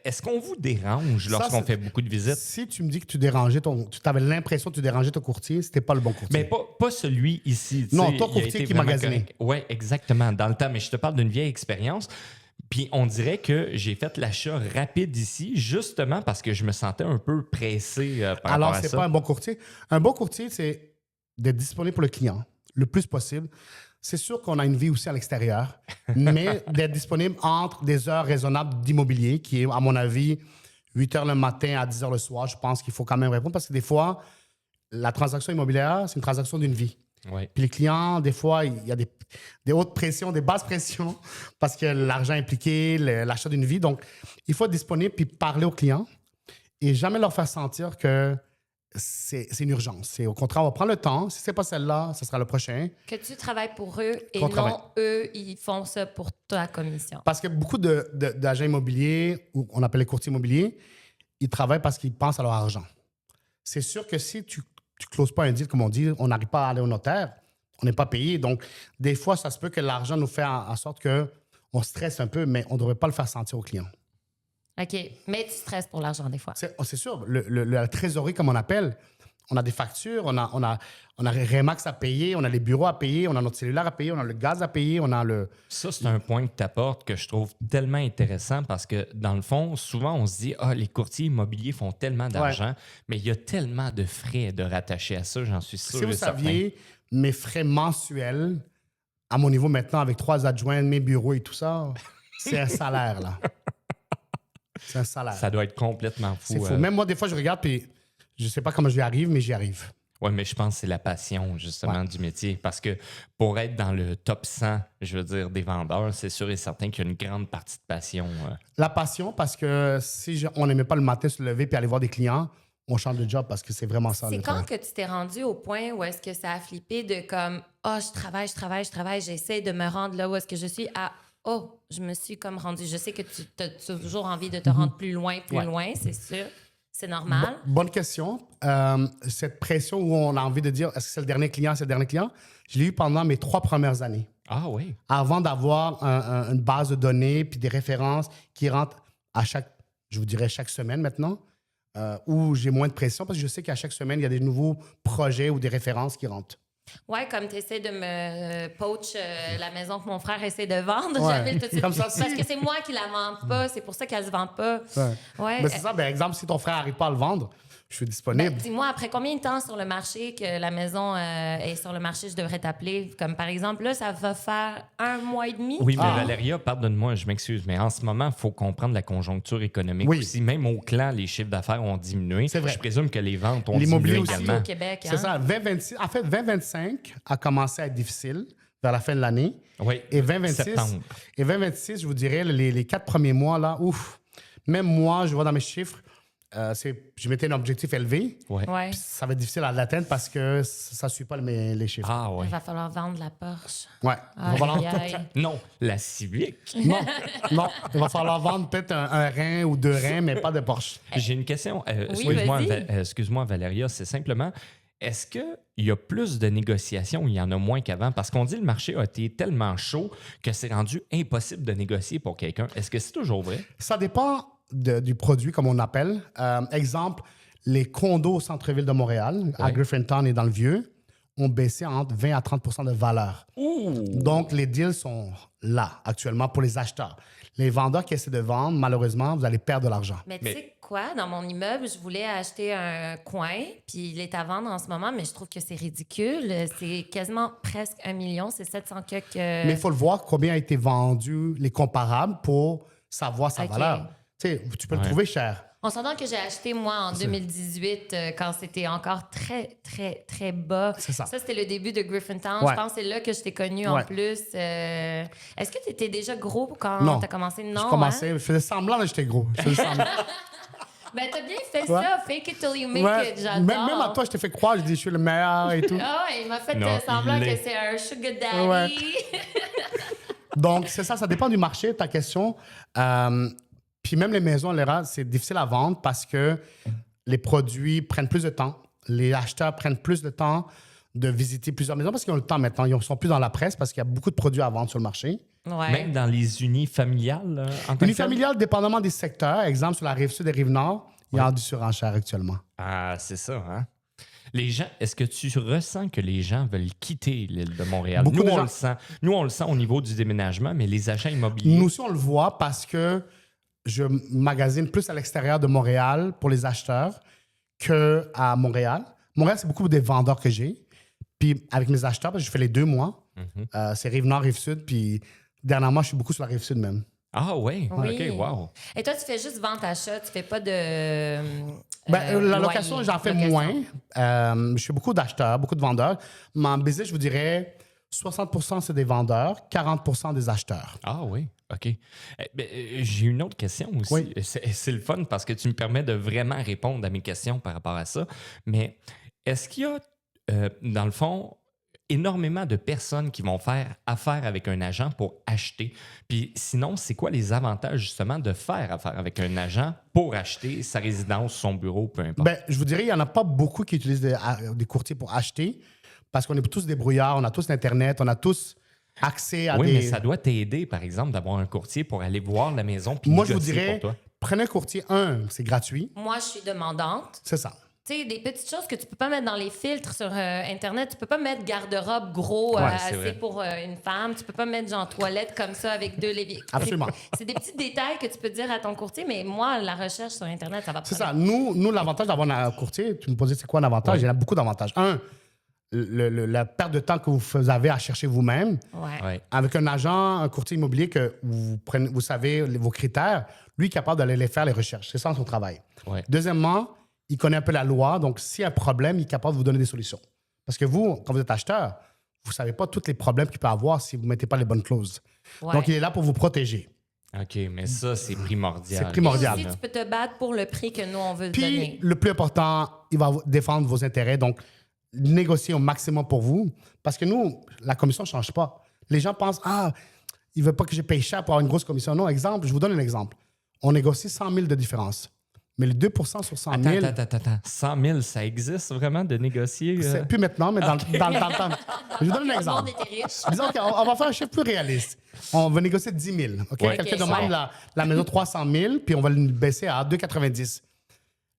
[SPEAKER 2] est-ce qu'on vous dérange lorsqu'on fait beaucoup de visites?
[SPEAKER 4] Si tu me dis que tu dérangeais tu avais l'impression que tu dérangeais ton courtier, c'était pas le bon courtier.
[SPEAKER 2] Mais pas celui ici. tu
[SPEAKER 4] Non,
[SPEAKER 2] sais,
[SPEAKER 4] ton
[SPEAKER 2] il a
[SPEAKER 4] courtier
[SPEAKER 2] été
[SPEAKER 4] qui
[SPEAKER 2] vraiment
[SPEAKER 4] magasinait.
[SPEAKER 2] correct. Oui, exactement, dans le temps. Mais je te parle d'une vieille expérience. Puis on dirait que j'ai fait l'achat rapide ici, justement parce que je me sentais un peu pressé par
[SPEAKER 4] Alors,
[SPEAKER 2] rapport à
[SPEAKER 4] c'est
[SPEAKER 2] ça.
[SPEAKER 4] pas un bon courtier. Un bon courtier, c'est d'être disponible pour le client le plus possible. C'est sûr qu'on a une vie aussi à l'extérieur, mais d'être disponible entre des heures raisonnables d'immobilier, qui est, à mon avis, 8 heures le matin à 10 heures le soir. Je pense qu'il faut quand même répondre parce que des fois, la transaction immobilière, c'est une transaction d'une vie.
[SPEAKER 2] Ouais.
[SPEAKER 4] Puis les clients, des fois, il y a des hautes pressions, des basses pressions, parce que l'argent impliqué, l'achat d'une vie. Donc, il faut être disponible puis parler aux clients et jamais leur faire sentir que c'est une urgence. C'est au contraire, on va prendre le temps. Si ce n'est pas celle-là, ce sera le prochain.
[SPEAKER 1] Que tu travailles pour eux et
[SPEAKER 4] Qu'on
[SPEAKER 1] non
[SPEAKER 4] travaille.
[SPEAKER 1] eux, ils font ça pour ta commission.
[SPEAKER 4] Parce que beaucoup d'agents immobiliers, ou on appelle les courtiers immobiliers, ils travaillent parce qu'ils pensent à leur argent. C'est sûr que si tu ne closes pas un deal, comme on dit, on n'arrive pas à aller au notaire, on n'est pas payé. Donc, des fois, ça se peut que l'argent nous fait en sorte qu'on stresse un peu, mais on ne devrait pas le faire sentir au client.
[SPEAKER 1] OK. Mais tu stresses pour l'argent des fois.
[SPEAKER 4] C'est sûr. La trésorerie, comme on appelle, on a des factures, on a Remax à payer, on a les bureaux à payer, on a notre cellulaire à payer, on a le gaz à payer, on a le...
[SPEAKER 2] Ça, c'est un point que tu apportes que je trouve tellement intéressant parce que, dans le fond, souvent, on se dit « Ah, les courtiers immobiliers font tellement d'argent mais il y a tellement de frais de rattacher à ça, j'en suis sûr
[SPEAKER 4] Si vous
[SPEAKER 2] et certain.
[SPEAKER 4] saviez, mes frais mensuels, à mon niveau maintenant, avec 3 adjoints, mes bureaux et tout ça, c'est un salaire, là. C'est un salaire.
[SPEAKER 2] Ça doit être complètement fou.
[SPEAKER 4] C'est fou. Même moi, des fois, je regarde puis je sais pas comment j'y arrive, mais j'y arrive.
[SPEAKER 2] Oui, mais je pense que c'est la passion, justement, du métier. Parce que pour être dans le top 100, je veux dire, des vendeurs, c'est sûr et certain qu'il y a une grande partie de passion.
[SPEAKER 4] La passion, parce que si on n'aimait pas le matin se lever puis aller voir des clients, on change de job parce que c'est vraiment ça.
[SPEAKER 1] C'est
[SPEAKER 4] le
[SPEAKER 1] quand
[SPEAKER 4] travail.
[SPEAKER 1] que tu t'es rendu au point où est-ce que ça a flippé de comme « Ah, je travaille, j'essaie de me rendre là où est-ce que je suis » à « Oh, je me suis comme rendu. » Je sais que tu as toujours envie de te rendre plus loin,
[SPEAKER 4] Ouais.
[SPEAKER 1] loin, c'est sûr. C'est normal?
[SPEAKER 4] Bonne question. Cette pression où on a envie de dire est-ce que c'est le dernier client, je l'ai eu pendant mes 3 premières années.
[SPEAKER 2] Ah oui.
[SPEAKER 4] Avant d'avoir une base de données puis des références qui rentrent chaque semaine maintenant, où j'ai moins de pression parce que je sais qu'à chaque semaine, il y a des nouveaux projets ou des références qui rentrent.
[SPEAKER 1] Ouais, comme tu essaies de me poach la maison que mon frère essaie de vendre,
[SPEAKER 4] Ouais.
[SPEAKER 1] j'avais tout de suite.
[SPEAKER 4] Comme ça,
[SPEAKER 1] Parce que c'est moi qui la vends pas, c'est pour ça qu'elle se vend pas. Ouais.
[SPEAKER 4] Mais c'est ça, par exemple, si ton frère n'arrive pas à le vendre, je suis disponible.
[SPEAKER 1] Dis-moi, après combien de temps sur le marché que la maison est sur le marché, je devrais t'appeler? Comme par exemple, là, ça va faire 1 mois et demi.
[SPEAKER 2] Oui, mais Valéria, pardonne-moi, je m'excuse, mais en ce moment, il faut comprendre la conjoncture économique aussi. Même au clan, les chiffres d'affaires ont diminué.
[SPEAKER 4] C'est vrai.
[SPEAKER 2] Je présume que les ventes ont
[SPEAKER 4] L'immobilier
[SPEAKER 2] diminué
[SPEAKER 4] aussi.
[SPEAKER 2] également.
[SPEAKER 1] Au Québec.
[SPEAKER 4] C'est ça, 2026. En fait, 2025 a commencé à être difficile vers la fin de l'année.
[SPEAKER 2] Oui,
[SPEAKER 4] Et 2026,
[SPEAKER 2] septembre.
[SPEAKER 4] et 2026, je vous dirais, les 4 premiers mois, là, ouf. Même moi, je vois dans mes chiffres, je mettais un objectif élevé.
[SPEAKER 2] Ouais.
[SPEAKER 1] Ouais.
[SPEAKER 4] Puis ça va être difficile à l'atteindre parce que ça ne suit pas les chiffres.
[SPEAKER 2] Ah
[SPEAKER 1] Il
[SPEAKER 2] ouais.
[SPEAKER 1] va falloir vendre la Porsche.
[SPEAKER 4] Ouais. Il va falloir-
[SPEAKER 1] Aïe, aïe.
[SPEAKER 2] Non, la Civic.
[SPEAKER 4] Non, non, il va falloir vendre peut-être un rein ou 2 reins, mais pas de Porsche.
[SPEAKER 2] J'ai une question.
[SPEAKER 1] Oui, vas-y.
[SPEAKER 2] Excuse-moi, Valéria, c'est simplement, est-ce qu'il y a plus de négociations ou il y en a moins qu'avant? Parce qu'on dit que le marché a été tellement chaud que c'est rendu impossible de négocier pour quelqu'un. Est-ce que c'est toujours vrai?
[SPEAKER 4] Ça dépend du produit, comme on appelle. Exemple, les condos au centre-ville de Montréal, à Griffintown et dans le Vieux, ont baissé entre 20 à 30 de valeur. Donc, les deals sont là actuellement pour les acheteurs. Les vendeurs qui essaient de vendre, malheureusement, vous allez perdre de l'argent.
[SPEAKER 1] Mais tu sais quoi? Dans mon immeuble, je voulais acheter un coin, puis il est à vendre en ce moment, mais je trouve que c'est ridicule. C'est quasiment presque 1 million, c'est 700 quelques...
[SPEAKER 4] Mais il faut le voir combien a été vendu les comparables pour savoir sa
[SPEAKER 1] Ok.
[SPEAKER 4] valeur. Tu sais, tu peux le trouver cher.
[SPEAKER 1] On s'entend que j'ai acheté, moi, en 2018, quand c'était encore très, très, très bas.
[SPEAKER 4] C'est ça.
[SPEAKER 1] Ça, c'était le début de Griffintown.
[SPEAKER 4] Ouais.
[SPEAKER 1] Je pense que c'est là que je t'ai connu en
[SPEAKER 4] Ouais.
[SPEAKER 1] plus. Est-ce que tu étais déjà gros quand
[SPEAKER 4] Non.
[SPEAKER 1] tu as commencé? Non,
[SPEAKER 4] Je commençais, je faisais semblant que j'étais gros. Je faisais semblant.
[SPEAKER 1] Ben, t'as bien fait
[SPEAKER 4] Ouais.
[SPEAKER 1] ça. Fake it till you make
[SPEAKER 4] Ouais.
[SPEAKER 1] it. J'adore.
[SPEAKER 4] Même à toi, je t'ai fait croire, je dis je suis le meilleur et tout.
[SPEAKER 1] Ah ouais, il m'a fait
[SPEAKER 2] Non,
[SPEAKER 1] semblant
[SPEAKER 2] il
[SPEAKER 1] que
[SPEAKER 2] l'est.
[SPEAKER 1] c'est un sugar daddy.
[SPEAKER 4] Donc, c'est ça dépend du marché, ta question. Puis même les maisons, c'est difficile à vendre parce que les produits prennent plus de temps. Les acheteurs prennent plus de temps de visiter plusieurs maisons parce qu'ils ont le temps maintenant. Ils ne sont plus dans la presse parce qu'il y a beaucoup de produits à vendre sur le marché.
[SPEAKER 1] Ouais.
[SPEAKER 2] Même dans les unifamiliales, en tant que tel?
[SPEAKER 4] Unifamilial, dépendamment des secteurs, exemple sur la rive sud et rive nord, il y a du surenchère actuellement.
[SPEAKER 2] Ah, c'est ça, hein? Les gens, est-ce que tu ressens que les gens veulent quitter l'île de Montréal?
[SPEAKER 4] Beaucoup
[SPEAKER 2] Nous,
[SPEAKER 4] de
[SPEAKER 2] on
[SPEAKER 4] gens.
[SPEAKER 2] le sent. Nous, on le sent au niveau du déménagement, mais les agents immobiliers.
[SPEAKER 4] Nous aussi, on le voit parce que je magasine plus à l'extérieur de Montréal pour les acheteurs qu'à Montréal. Montréal, c'est beaucoup des vendeurs que j'ai. Puis avec mes acheteurs, parce que je fais les 2 mois, c'est rive nord, rive sud. Puis dernièrement, je suis beaucoup sur la rive sud même.
[SPEAKER 2] Ah ouais?
[SPEAKER 1] Oui.
[SPEAKER 2] OK, wow.
[SPEAKER 1] Et toi, tu fais juste vente-achat, tu fais pas de.
[SPEAKER 4] La location,
[SPEAKER 1] loyer,
[SPEAKER 4] j'en fais
[SPEAKER 1] location.
[SPEAKER 4] moins. Je fais beaucoup d'acheteurs, beaucoup de vendeurs. Mon business, je vous dirais, 60 c'est des vendeurs, 40 des acheteurs.
[SPEAKER 2] Ah oui, OK. J'ai une autre question aussi.
[SPEAKER 4] Oui.
[SPEAKER 2] C'est le fun parce que tu me permets de vraiment répondre à mes questions par rapport à ça. Mais est-ce qu'il y a, dans le fond, énormément de personnes qui vont faire affaire avec un agent pour acheter? Puis sinon, c'est quoi les avantages justement de faire affaire avec un agent pour acheter sa résidence, son bureau, peu importe?
[SPEAKER 4] Ben, je vous dirais, il n'y en a pas beaucoup qui utilisent des courtiers pour acheter parce qu'on est tous débrouillards, on a tous l'Internet, on a tous accès à
[SPEAKER 2] Oui,
[SPEAKER 4] des...
[SPEAKER 2] mais ça doit t'aider, par exemple, d'avoir un courtier pour aller voir la maison puis
[SPEAKER 4] Moi, je vous
[SPEAKER 2] négocier
[SPEAKER 4] dirais,
[SPEAKER 2] pour toi.
[SPEAKER 4] prenez un courtier. C'est gratuit.
[SPEAKER 1] Moi, je suis demandante.
[SPEAKER 4] C'est ça.
[SPEAKER 1] Tu sais, des petites choses que tu peux pas mettre dans les filtres sur Internet. Tu peux pas mettre garde-robe gros
[SPEAKER 2] Ouais, c'est
[SPEAKER 1] assez
[SPEAKER 2] vrai.
[SPEAKER 1] pour une femme. Tu peux pas mettre genre toilette comme ça avec 2 lévis.
[SPEAKER 4] Absolument.
[SPEAKER 1] C'est des petits détails que tu peux dire à ton courtier, mais moi, la recherche sur Internet, ça va pas.
[SPEAKER 4] C'est ça. Nous l'avantage d'avoir un courtier, tu me posais c'est quoi un avantage?
[SPEAKER 2] Ouais.
[SPEAKER 4] Il y en a beaucoup d'avantages. La perte de temps que vous avez à chercher vous-même.
[SPEAKER 1] Ouais.
[SPEAKER 2] Ouais.
[SPEAKER 4] Avec un agent, un courtier immobilier que vous savez vos critères, lui est capable d'aller les faire les recherches. C'est ça son travail.
[SPEAKER 2] Ouais.
[SPEAKER 4] Deuxièmement, il connaît un peu la loi, donc s'il y a un problème, il est capable de vous donner des solutions. Parce que vous, quand vous êtes acheteur, vous ne savez pas tous les problèmes qu'il peut avoir si vous ne mettez pas les bonnes clauses.
[SPEAKER 1] Ouais.
[SPEAKER 4] Donc, il est là pour vous protéger.
[SPEAKER 2] OK, mais ça, c'est primordial.
[SPEAKER 4] C'est primordial.
[SPEAKER 1] Et aussi, tu peux te battre pour le prix que nous, on veut te
[SPEAKER 4] Puis,
[SPEAKER 1] donner.
[SPEAKER 4] le plus important, il va défendre vos intérêts. Donc, négocier au maximum pour vous. Parce que nous, la commission ne change pas. Les gens pensent, il ne veut pas que je paye cher pour avoir une grosse commission. Non, exemple, je vous donne un exemple. On négocie 100 000 de différence. Mais le 2 sur 100 000...
[SPEAKER 2] Attends. 100 000, ça existe vraiment de négocier?
[SPEAKER 4] C'est plus maintenant, mais dans le temps. Je vous donne un
[SPEAKER 1] Le monde
[SPEAKER 4] exemple.
[SPEAKER 1] était riche.
[SPEAKER 4] Disons qu'on va faire un chiffre plus réaliste. On va négocier 10 000. OK?
[SPEAKER 2] Ouais.
[SPEAKER 4] Quelqu'un
[SPEAKER 1] Ok,
[SPEAKER 4] demande
[SPEAKER 1] ouais.
[SPEAKER 4] la maison 300 000, puis on va le baisser à 2,90.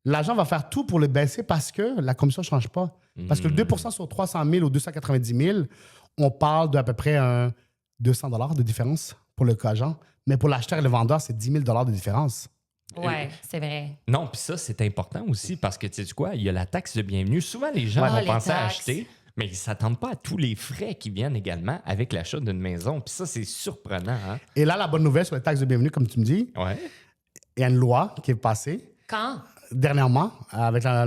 [SPEAKER 4] L'agent va faire tout pour le baisser parce que la commission ne change pas. Parce que le 2 sur 300 000 ou 290 000, on parle d'à peu près un 200 de différence pour le agent. Mais pour l'acheteur et le vendeur, c'est 10 000 de différence.
[SPEAKER 1] Ouais, c'est vrai.
[SPEAKER 2] Non, puis ça, c'est important aussi parce que, tu sais quoi, il y a la taxe de bienvenue. Souvent, les gens vont
[SPEAKER 1] les
[SPEAKER 2] penser à
[SPEAKER 1] taxes.
[SPEAKER 2] acheter, mais ils ne s'attendent pas à tous les frais qui viennent également avec l'achat d'une maison. Puis ça, c'est surprenant. Hein?
[SPEAKER 4] Et là, la bonne nouvelle sur les taxes de bienvenue, comme tu me dis,
[SPEAKER 2] Ouais.
[SPEAKER 4] il y a une loi qui est passée
[SPEAKER 1] Quand?
[SPEAKER 4] dernièrement avec la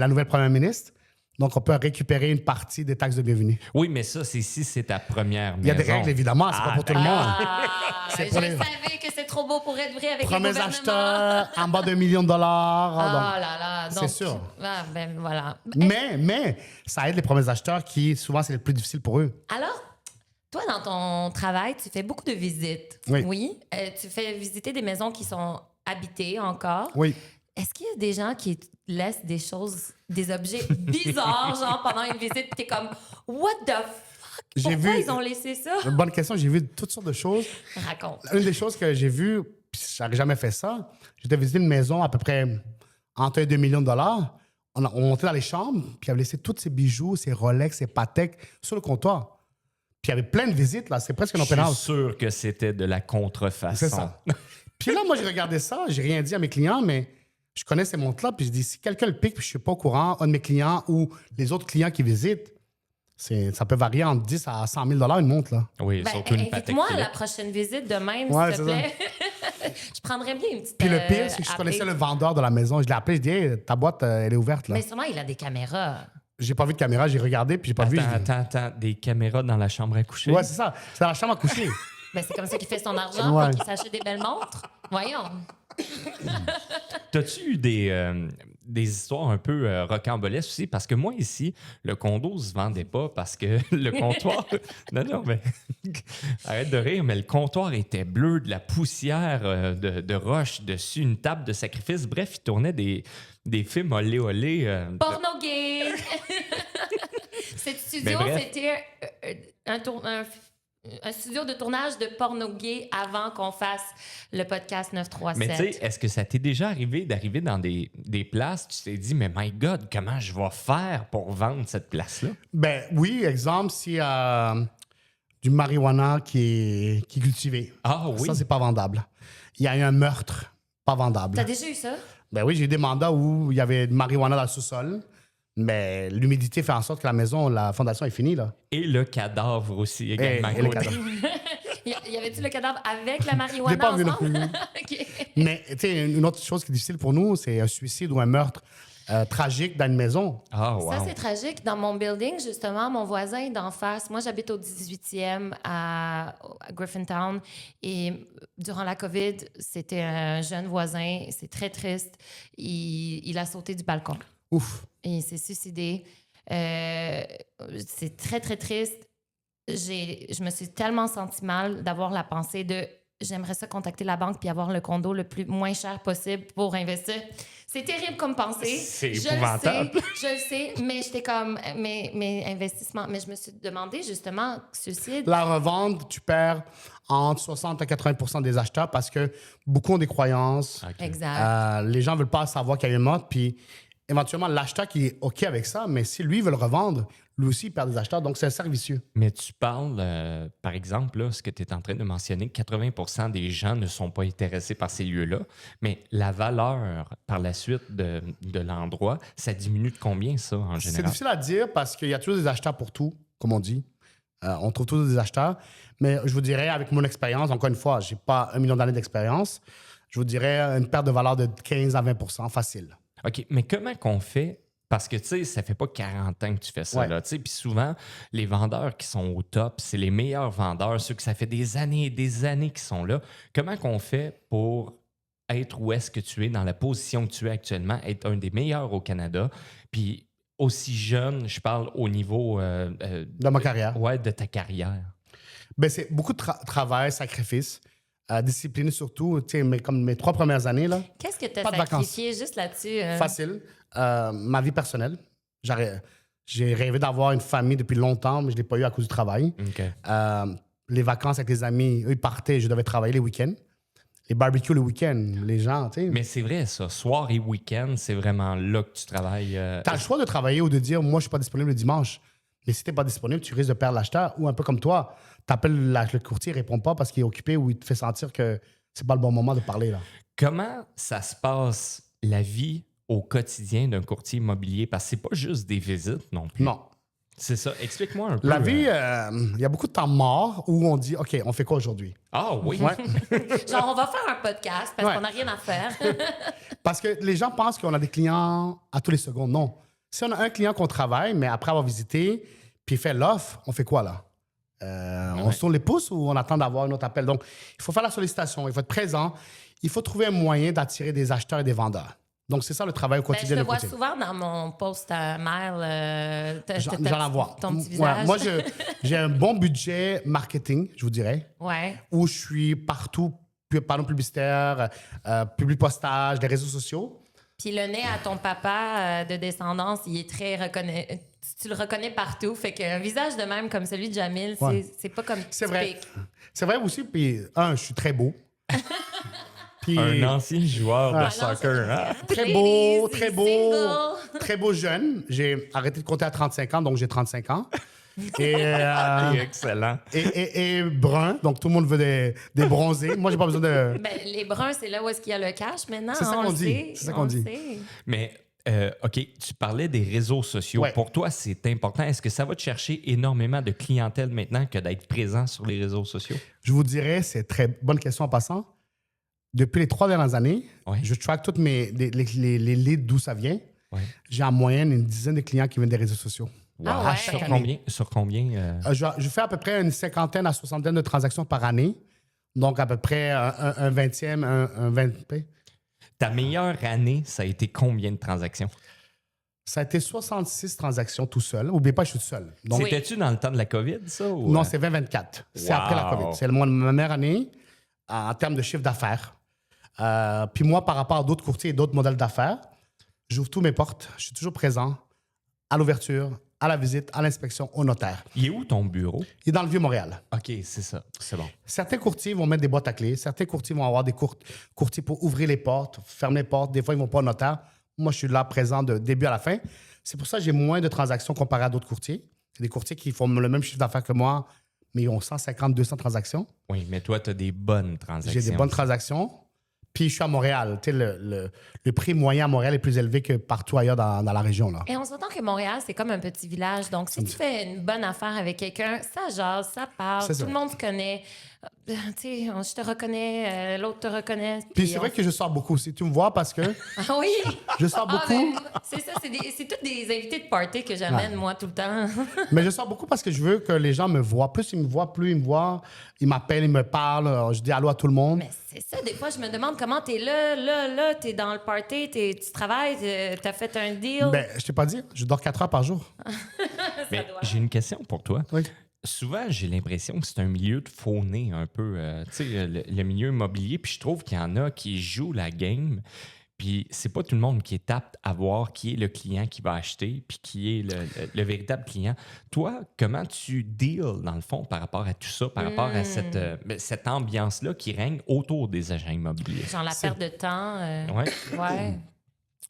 [SPEAKER 4] nouvelle première ministre. Donc, on peut récupérer une partie des taxes de bienvenue.
[SPEAKER 2] Oui, mais ça, c'est si c'est ta première maison.
[SPEAKER 4] Il y a des règles, évidemment. C'est pas pour tout le monde.
[SPEAKER 1] Ah,
[SPEAKER 4] C'est
[SPEAKER 1] je
[SPEAKER 4] pour les-
[SPEAKER 1] savais que c'est trop beau pour être vrai avec
[SPEAKER 4] Premiers
[SPEAKER 1] les gouvernements.
[SPEAKER 4] acheteurs en bas d'1 million de dollars.
[SPEAKER 1] Ah
[SPEAKER 4] donc-
[SPEAKER 1] là là.
[SPEAKER 4] c'est
[SPEAKER 1] donc-
[SPEAKER 4] sûr.
[SPEAKER 1] Ah, ben voilà.
[SPEAKER 4] Mais ça aide les premiers acheteurs qui, souvent, c'est le plus difficile pour eux.
[SPEAKER 1] Alors, toi, dans ton travail, tu fais beaucoup de visites.
[SPEAKER 4] Oui.
[SPEAKER 1] Tu fais visiter des maisons qui sont habitées encore.
[SPEAKER 4] Oui.
[SPEAKER 1] Est-ce qu'il y a des gens qui laissent des choses, des objets bizarres, genre pendant une visite, puis t'es comme, what the fuck?
[SPEAKER 4] J'ai
[SPEAKER 1] Pourquoi
[SPEAKER 4] vu-
[SPEAKER 1] ils ont laissé ça?
[SPEAKER 4] Bonne question. J'ai vu toutes sortes de choses.
[SPEAKER 1] Raconte.
[SPEAKER 4] Une des choses que j'ai vues, puis j'aurais jamais fait ça, j'étais visiter une maison à peu près entre 1 et 2 millions de dollars. On montait dans les chambres, puis il avait laissé tous ses bijoux, ses Rolex, ses Patek sur le comptoir. Puis il y avait plein de visites, là. C'est presque un
[SPEAKER 2] Je
[SPEAKER 4] open
[SPEAKER 2] suis
[SPEAKER 4] house.
[SPEAKER 2] sûr que c'était de la contrefaçon.
[SPEAKER 4] C'est ça. Puis là, moi, j'ai regardé ça, j'ai rien dit à mes clients, mais je connais ces montres-là, puis je dis, si quelqu'un le pique, puis je suis pas au courant, un de mes clients ou les autres clients qui visitent, ça peut varier entre 10 à 100 000 une montre, là.
[SPEAKER 2] Oui,
[SPEAKER 1] Ben,
[SPEAKER 2] surtout une Patek
[SPEAKER 1] invite-moi à la
[SPEAKER 2] Philippe.
[SPEAKER 1] prochaine visite de même,
[SPEAKER 4] Ouais,
[SPEAKER 1] s'il te
[SPEAKER 4] c'est
[SPEAKER 1] plaît. Je prendrais bien une petite.
[SPEAKER 4] Puis le pire, c'est que je connaissais le vendeur de la maison. Je l'ai appelé, je dis, hey, ta boîte, elle est ouverte, là.
[SPEAKER 1] Mais sûrement, il a des caméras.
[SPEAKER 4] J'ai pas vu de caméra, j'ai regardé, puis j'ai pas vu. je dis,
[SPEAKER 2] Attends. Des caméras dans la chambre à coucher?
[SPEAKER 4] Ouais, c'est ça. C'est dans la chambre à coucher.
[SPEAKER 1] Ben, c'est comme ça qu'il fait son argent
[SPEAKER 4] Ouais.
[SPEAKER 1] pour qu'il s'achète des belles montres. Voyons.
[SPEAKER 2] T'as-tu eu des histoires un peu rocambolesques aussi? Parce que moi, ici, le condo se vendait pas parce que le comptoir... non, mais... Arrête de rire, mais le comptoir était bleu, de la poussière de roche dessus, une table de sacrifice. Bref, il tournait des films olé olé.
[SPEAKER 1] Porno gay! Cet studio,
[SPEAKER 2] Ben, bref.
[SPEAKER 1] c'était un studio de tournage de porno gay avant qu'on fasse le podcast 937.
[SPEAKER 2] Mais tu sais, est-ce que ça t'est déjà arrivé d'arriver dans des places, tu t'es dit, mais my God, comment je vais faire pour vendre cette place-là?
[SPEAKER 4] Ben oui, exemple, s'il y a du marijuana qui est cultivé.
[SPEAKER 2] Ah oui?
[SPEAKER 4] Ça, c'est pas vendable. Il y a eu un meurtre, pas vendable.
[SPEAKER 1] T'as déjà eu ça?
[SPEAKER 4] Ben oui, j'ai eu des mandats où il y avait de marijuana dans le sous-sol, mais l'humidité fait en sorte que la maison, la fondation est finie, là.
[SPEAKER 2] Et le cadavre aussi également.
[SPEAKER 4] Et le cadavre.
[SPEAKER 1] Y avait-tu le cadavre avec la
[SPEAKER 4] Je
[SPEAKER 1] marijuana
[SPEAKER 4] l'ai pas vu non
[SPEAKER 1] ensemble?
[SPEAKER 4] plus.
[SPEAKER 1] OK.
[SPEAKER 4] Mais tu sais, une autre chose qui est difficile pour nous, c'est un suicide ou un meurtre tragique dans une maison.
[SPEAKER 2] Ah, wow.
[SPEAKER 1] Ça, c'est tragique. Dans mon building, justement, mon voisin est d'en face. Moi, j'habite au 18e à Griffintown. Et durant la COVID, c'était un jeune voisin. C'est très triste. Il a sauté du balcon.
[SPEAKER 4] Ouf.
[SPEAKER 1] Et il s'est suicidé. C'est très, très triste. Je me suis tellement sentie mal d'avoir la pensée de j'aimerais ça contacter la banque puis avoir le condo le moins cher possible pour investir. C'est terrible comme pensée.
[SPEAKER 2] C'est
[SPEAKER 1] Je
[SPEAKER 2] épouvantable.
[SPEAKER 1] je le sais, mais j'étais comme mes investissements. Mais je me suis demandé justement, suicide.
[SPEAKER 4] La revente, tu perds entre 60 à 80 des acheteurs parce que beaucoup ont des croyances.
[SPEAKER 2] Ok.
[SPEAKER 1] Exact.
[SPEAKER 4] Les gens veulent pas savoir qu'il y a une mort, puis éventuellement, l'acheteur qui est OK avec ça, mais si lui veut le revendre, lui aussi, il perd des acheteurs. Donc, c'est un cercle vicieux.
[SPEAKER 2] Mais tu parles, par exemple, là, ce que tu es en train de mentionner, 80 des gens ne sont pas intéressés par ces lieux-là, mais la valeur par la suite de l'endroit, ça diminue de combien, ça, en
[SPEAKER 4] C'est
[SPEAKER 2] général?
[SPEAKER 4] difficile à dire parce qu'il y a toujours des acheteurs pour tout, comme on dit. On trouve toujours des acheteurs. Mais je vous dirais, avec mon expérience, encore une fois, je n'ai pas 1 million d'années d'expérience, je vous dirais une perte de valeur de 15 à 20 facile.
[SPEAKER 2] OK, mais comment qu'on fait? Parce que, tu sais, ça fait pas 40 ans que tu fais ça,
[SPEAKER 4] Ouais.
[SPEAKER 2] là, tu sais. Puis souvent, les vendeurs qui sont au top, c'est les meilleurs vendeurs, ceux que ça fait des années et des années qui sont là. Comment qu'on fait pour être où est-ce que tu es, dans la position que tu es actuellement, être un des meilleurs au Canada, puis aussi jeune, je parle au niveau...
[SPEAKER 4] Dans ma carrière.
[SPEAKER 2] Ouais, de ta carrière.
[SPEAKER 4] Ben, c'est beaucoup de travail, sacrifice. discipliné surtout, mais comme mes 3 premières années, là,
[SPEAKER 1] Qu'est-ce que tu
[SPEAKER 4] Pas
[SPEAKER 1] as
[SPEAKER 4] de vacances.
[SPEAKER 1] sacrifié juste là-dessus?
[SPEAKER 4] facile. Ma vie personnelle. J'ai rêvé d'avoir une famille depuis longtemps, mais je ne l'ai pas eu à cause du travail.
[SPEAKER 2] OK.
[SPEAKER 4] Les vacances avec les amis, eux, ils partaient, je devais travailler les week-ends. Les barbecues le week-end, les gens, tu sais.
[SPEAKER 2] Mais c'est vrai, ça. Soir et week-end, c'est vraiment là que tu travailles.
[SPEAKER 4] Tu as le choix de travailler ou de dire, moi, je suis pas disponible le dimanche. Mais si tu n'es pas disponible, tu risques de perdre l'acheteur. Ou un peu comme toi, tu appelles le courtier, il ne répond pas parce qu'il est occupé ou il te fait sentir que c'est pas le bon moment de parler. Là.
[SPEAKER 2] Comment ça se passe, la vie au quotidien d'un courtier immobilier? Parce que c'est pas juste des visites non plus.
[SPEAKER 4] Non.
[SPEAKER 2] C'est ça. Explique-moi un peu.
[SPEAKER 4] La vie, il y a beaucoup de temps mort où on dit, OK, on fait quoi aujourd'hui?
[SPEAKER 2] Ah oui?
[SPEAKER 4] Ouais.
[SPEAKER 1] Genre, on va faire un podcast parce
[SPEAKER 4] Ouais.
[SPEAKER 1] qu'on n'a rien à faire.
[SPEAKER 4] Parce que les gens pensent qu'on a des clients à tous les secondes. Non. Si on a un client qu'on travaille, mais après avoir visité, puis il fait l'offre, on fait quoi là? On se tourne les pouces ou on attend d'avoir un autre appel? Donc, il faut faire la sollicitation, il faut être présent, il faut trouver un moyen d'attirer des acheteurs et des vendeurs. Donc, c'est ça le travail au
[SPEAKER 1] Ben, je
[SPEAKER 4] quotidien
[SPEAKER 1] te
[SPEAKER 4] de
[SPEAKER 1] vois
[SPEAKER 4] courtier.
[SPEAKER 1] souvent dans mon post mail.
[SPEAKER 4] J'en envoie.
[SPEAKER 1] Ton petit
[SPEAKER 4] Ouais,
[SPEAKER 1] visage.
[SPEAKER 4] moi, j'ai un bon budget marketing, je vous dirais,
[SPEAKER 1] Ouais.
[SPEAKER 4] où je suis partout, panneaux publicitaires, public postage, les réseaux sociaux.
[SPEAKER 1] Puis le nez à ton papa de descendance, il est très tu le reconnais partout. Fait qu'un visage de même comme celui de Jamil,
[SPEAKER 4] Ouais.
[SPEAKER 1] c'est pas comme
[SPEAKER 4] C'est
[SPEAKER 1] typique.
[SPEAKER 4] vrai. C'est vrai aussi. Puis, je suis très beau. Puis,
[SPEAKER 2] Un ancien joueur de
[SPEAKER 1] Alors,
[SPEAKER 2] soccer. Hein?
[SPEAKER 4] très beau,
[SPEAKER 1] Ladies,
[SPEAKER 4] très beau,
[SPEAKER 1] single.
[SPEAKER 4] très beau jeune. J'ai arrêté de compter à 35 ans, donc j'ai 35 ans. Et,
[SPEAKER 2] T'es excellent.
[SPEAKER 4] et brun, donc tout le monde veut des bronzés. Moi, j'ai pas besoin de...
[SPEAKER 1] Ben, les bruns, c'est là où est-ce qu'il y a le cash maintenant.
[SPEAKER 4] C'est ça
[SPEAKER 1] on
[SPEAKER 4] qu'on
[SPEAKER 1] le
[SPEAKER 4] dit.
[SPEAKER 1] sait,
[SPEAKER 4] C'est ça
[SPEAKER 1] on
[SPEAKER 4] qu'on
[SPEAKER 1] le
[SPEAKER 4] dit.
[SPEAKER 1] sait.
[SPEAKER 2] Mais, OK, tu parlais des réseaux sociaux.
[SPEAKER 4] Ouais.
[SPEAKER 2] Pour toi, c'est important. Est-ce que ça va te chercher énormément de clientèle maintenant que d'être présent sur les réseaux sociaux?
[SPEAKER 4] Je vous dirais, c'est très bonne question en passant. Depuis les 3 dernières années,
[SPEAKER 2] Ouais.
[SPEAKER 4] je track toutes les leads d'où ça vient.
[SPEAKER 2] Ouais.
[SPEAKER 4] J'ai en moyenne une dizaine de clients qui viennent des réseaux sociaux.
[SPEAKER 1] Ah
[SPEAKER 2] Wow.
[SPEAKER 1] ouais.
[SPEAKER 2] Sur
[SPEAKER 4] Chaque
[SPEAKER 2] combien? Sur combien?
[SPEAKER 4] Je fais à peu près une 50aine à 60aine de transactions par année. Donc, à peu près un 20e, un 20.
[SPEAKER 2] Ta meilleure année, ça a été combien de transactions?
[SPEAKER 4] Ça a été 66 transactions tout seul. N'oubliez pas, je suis tout seul. Donc,
[SPEAKER 1] Oui.
[SPEAKER 2] C'était-tu dans le temps de la COVID, ça? Ou...
[SPEAKER 4] non, c'est 2024. C'est
[SPEAKER 2] Wow.
[SPEAKER 4] après la COVID. C'est ma meilleure année en termes de chiffre d'affaires. Puis moi, par rapport à d'autres courtiers et d'autres modèles d'affaires, j'ouvre toutes mes portes. Je suis toujours présent à l'ouverture, à la visite, à l'inspection, au notaire.
[SPEAKER 2] Il est où ton bureau?
[SPEAKER 4] Il est dans le Vieux-Montréal.
[SPEAKER 2] OK, c'est ça. C'est bon.
[SPEAKER 4] Certains courtiers vont mettre des boîtes à clés. Certains courtiers vont avoir des courtiers pour ouvrir les portes, fermer les portes. Des fois, ils ne vont pas au notaire. Moi, je suis là présent de début à la fin. C'est pour ça que j'ai moins de transactions comparé à d'autres courtiers. C'est des courtiers qui font le même chiffre d'affaires que moi, mais ils ont 150, 200 transactions.
[SPEAKER 2] Oui, mais toi, tu as des bonnes transactions.
[SPEAKER 4] J'ai des bonnes transactions. Puis je suis à Montréal. Tu sais, le prix moyen à Montréal est plus élevé que partout ailleurs dans la région. Là.
[SPEAKER 1] Et on s'entend que Montréal, c'est comme un petit village. Donc, si tu fais une bonne affaire avec quelqu'un, ça jase, ça parle,
[SPEAKER 4] C'est
[SPEAKER 1] tout
[SPEAKER 4] ça.
[SPEAKER 1] le monde se connaît. Tu sais, je te reconnais, l'autre te reconnaît.
[SPEAKER 4] Puis c'est vrai que je sors beaucoup aussi. Tu me vois parce que
[SPEAKER 1] Ah oui!
[SPEAKER 4] je sors
[SPEAKER 1] Ah,
[SPEAKER 4] beaucoup.
[SPEAKER 1] ben, c'est ça, c'est tous des invités de party que j'amène,
[SPEAKER 4] Ouais.
[SPEAKER 1] moi, tout le temps.
[SPEAKER 4] Mais je sors beaucoup parce que je veux que les gens me voient. Plus ils me voient, plus ils me voient. Ils m'appellent, ils me parlent. Je dis allô à tout le monde.
[SPEAKER 1] Mais c'est ça, des fois, je me demande comment t'es là, t'es dans le party, tu travailles, t'as fait un deal.
[SPEAKER 4] Ben, je t'ai pas dit, je dors 4 heures par jour.
[SPEAKER 2] Mais
[SPEAKER 1] doit.
[SPEAKER 2] j'ai une question pour toi.
[SPEAKER 4] Oui.
[SPEAKER 2] Souvent, j'ai l'impression que c'est un milieu de faux-nez un peu. Tu sais, le milieu immobilier. Puis je trouve qu'il y en a qui jouent la game. Puis c'est pas tout le monde qui est apte à voir qui est le client qui va acheter puis qui est le véritable client. Toi, comment tu deals, dans le fond, par rapport à tout ça, par rapport à cette ambiance-là qui règne autour des agents immobiliers?
[SPEAKER 1] Genre la perte de temps.
[SPEAKER 2] Ouais.
[SPEAKER 1] Ouais.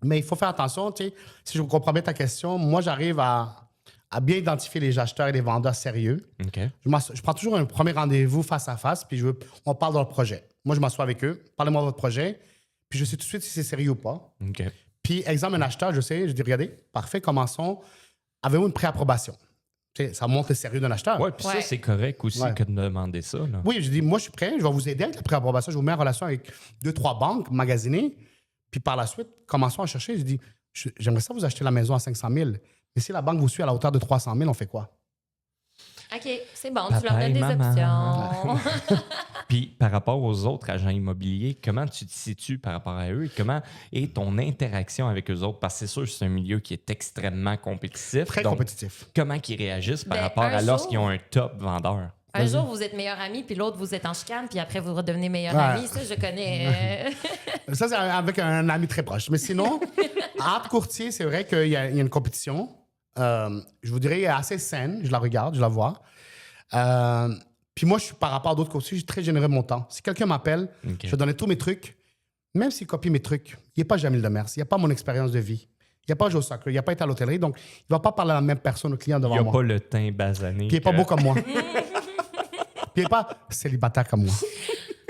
[SPEAKER 4] Mais il faut faire attention. Tu sais, si je comprends bien ta question, moi, j'arrive à bien identifier les acheteurs et les vendeurs sérieux.
[SPEAKER 2] OK.
[SPEAKER 4] Je prends toujours un premier rendez-vous face à face, puis on parle de leur projet. Moi, je m'assois avec eux. Parlez-moi de votre projet. Puis je sais tout de suite si c'est sérieux ou pas.
[SPEAKER 2] OK.
[SPEAKER 4] Puis, exemple, un acheteur, je sais, je dis, regardez, parfait, commençons. Avez-vous une préapprobation? Tu sais, ça montre le sérieux d'un acheteur.
[SPEAKER 2] Ouais, puis ça,
[SPEAKER 1] Ouais.
[SPEAKER 2] c'est correct aussi
[SPEAKER 4] Ouais.
[SPEAKER 2] que de demander ça. Là.
[SPEAKER 4] Oui, je dis, moi, je suis prêt, je vais vous aider avec la préapprobation. Je vous mets en relation avec 2-3 banques magasinées. Puis par la suite, commençons à chercher. Je dis, j'aimerais ça vous acheter la maison à 500 000. Mais si la banque vous suit à la hauteur de 300 000, on fait quoi?
[SPEAKER 1] OK, c'est bon,
[SPEAKER 2] Papa
[SPEAKER 1] tu leur
[SPEAKER 2] et
[SPEAKER 1] donnes des
[SPEAKER 2] maman.
[SPEAKER 1] options.
[SPEAKER 2] Puis par rapport aux autres agents immobiliers, comment tu te situes par rapport à eux et comment est ton interaction avec eux autres? Parce que c'est sûr que c'est un milieu qui est extrêmement compétitif.
[SPEAKER 4] Très
[SPEAKER 2] Donc,
[SPEAKER 4] compétitif.
[SPEAKER 2] comment ils réagissent par
[SPEAKER 1] Ben,
[SPEAKER 2] rapport
[SPEAKER 1] un
[SPEAKER 2] à lorsqu'ils
[SPEAKER 1] jour-
[SPEAKER 2] ont un top vendeur?
[SPEAKER 1] Un jour, vous êtes meilleurs amis, puis l'autre, vous êtes en chicane, puis après, vous redevenez meilleurs
[SPEAKER 4] Ouais.
[SPEAKER 1] amis. Ça, je connais.
[SPEAKER 4] Ça, c'est avec un ami très proche. Mais sinon, entre courtiers, c'est vrai qu'il y a une compétition. Je vous dirais, assez saine. Je la regarde, je la vois. Puis moi, par rapport à d'autres courtiers, je suis très généreux de mon temps. Si quelqu'un m'appelle, je vais donner tous mes trucs. Même s'il copie mes trucs, il n'est pas Jamil Demers. Il n'y a pas mon expérience de vie. Il n'a pas joué au soccer. Il n'a pas été à l'hôtellerie. Donc, il ne va pas parler à la même personne au client devant
[SPEAKER 2] Il n'y a
[SPEAKER 4] moi.
[SPEAKER 2] pas le teint basané.
[SPEAKER 4] Puis il n'est pas beau comme moi. Puis il n'est pas célibataire comme moi.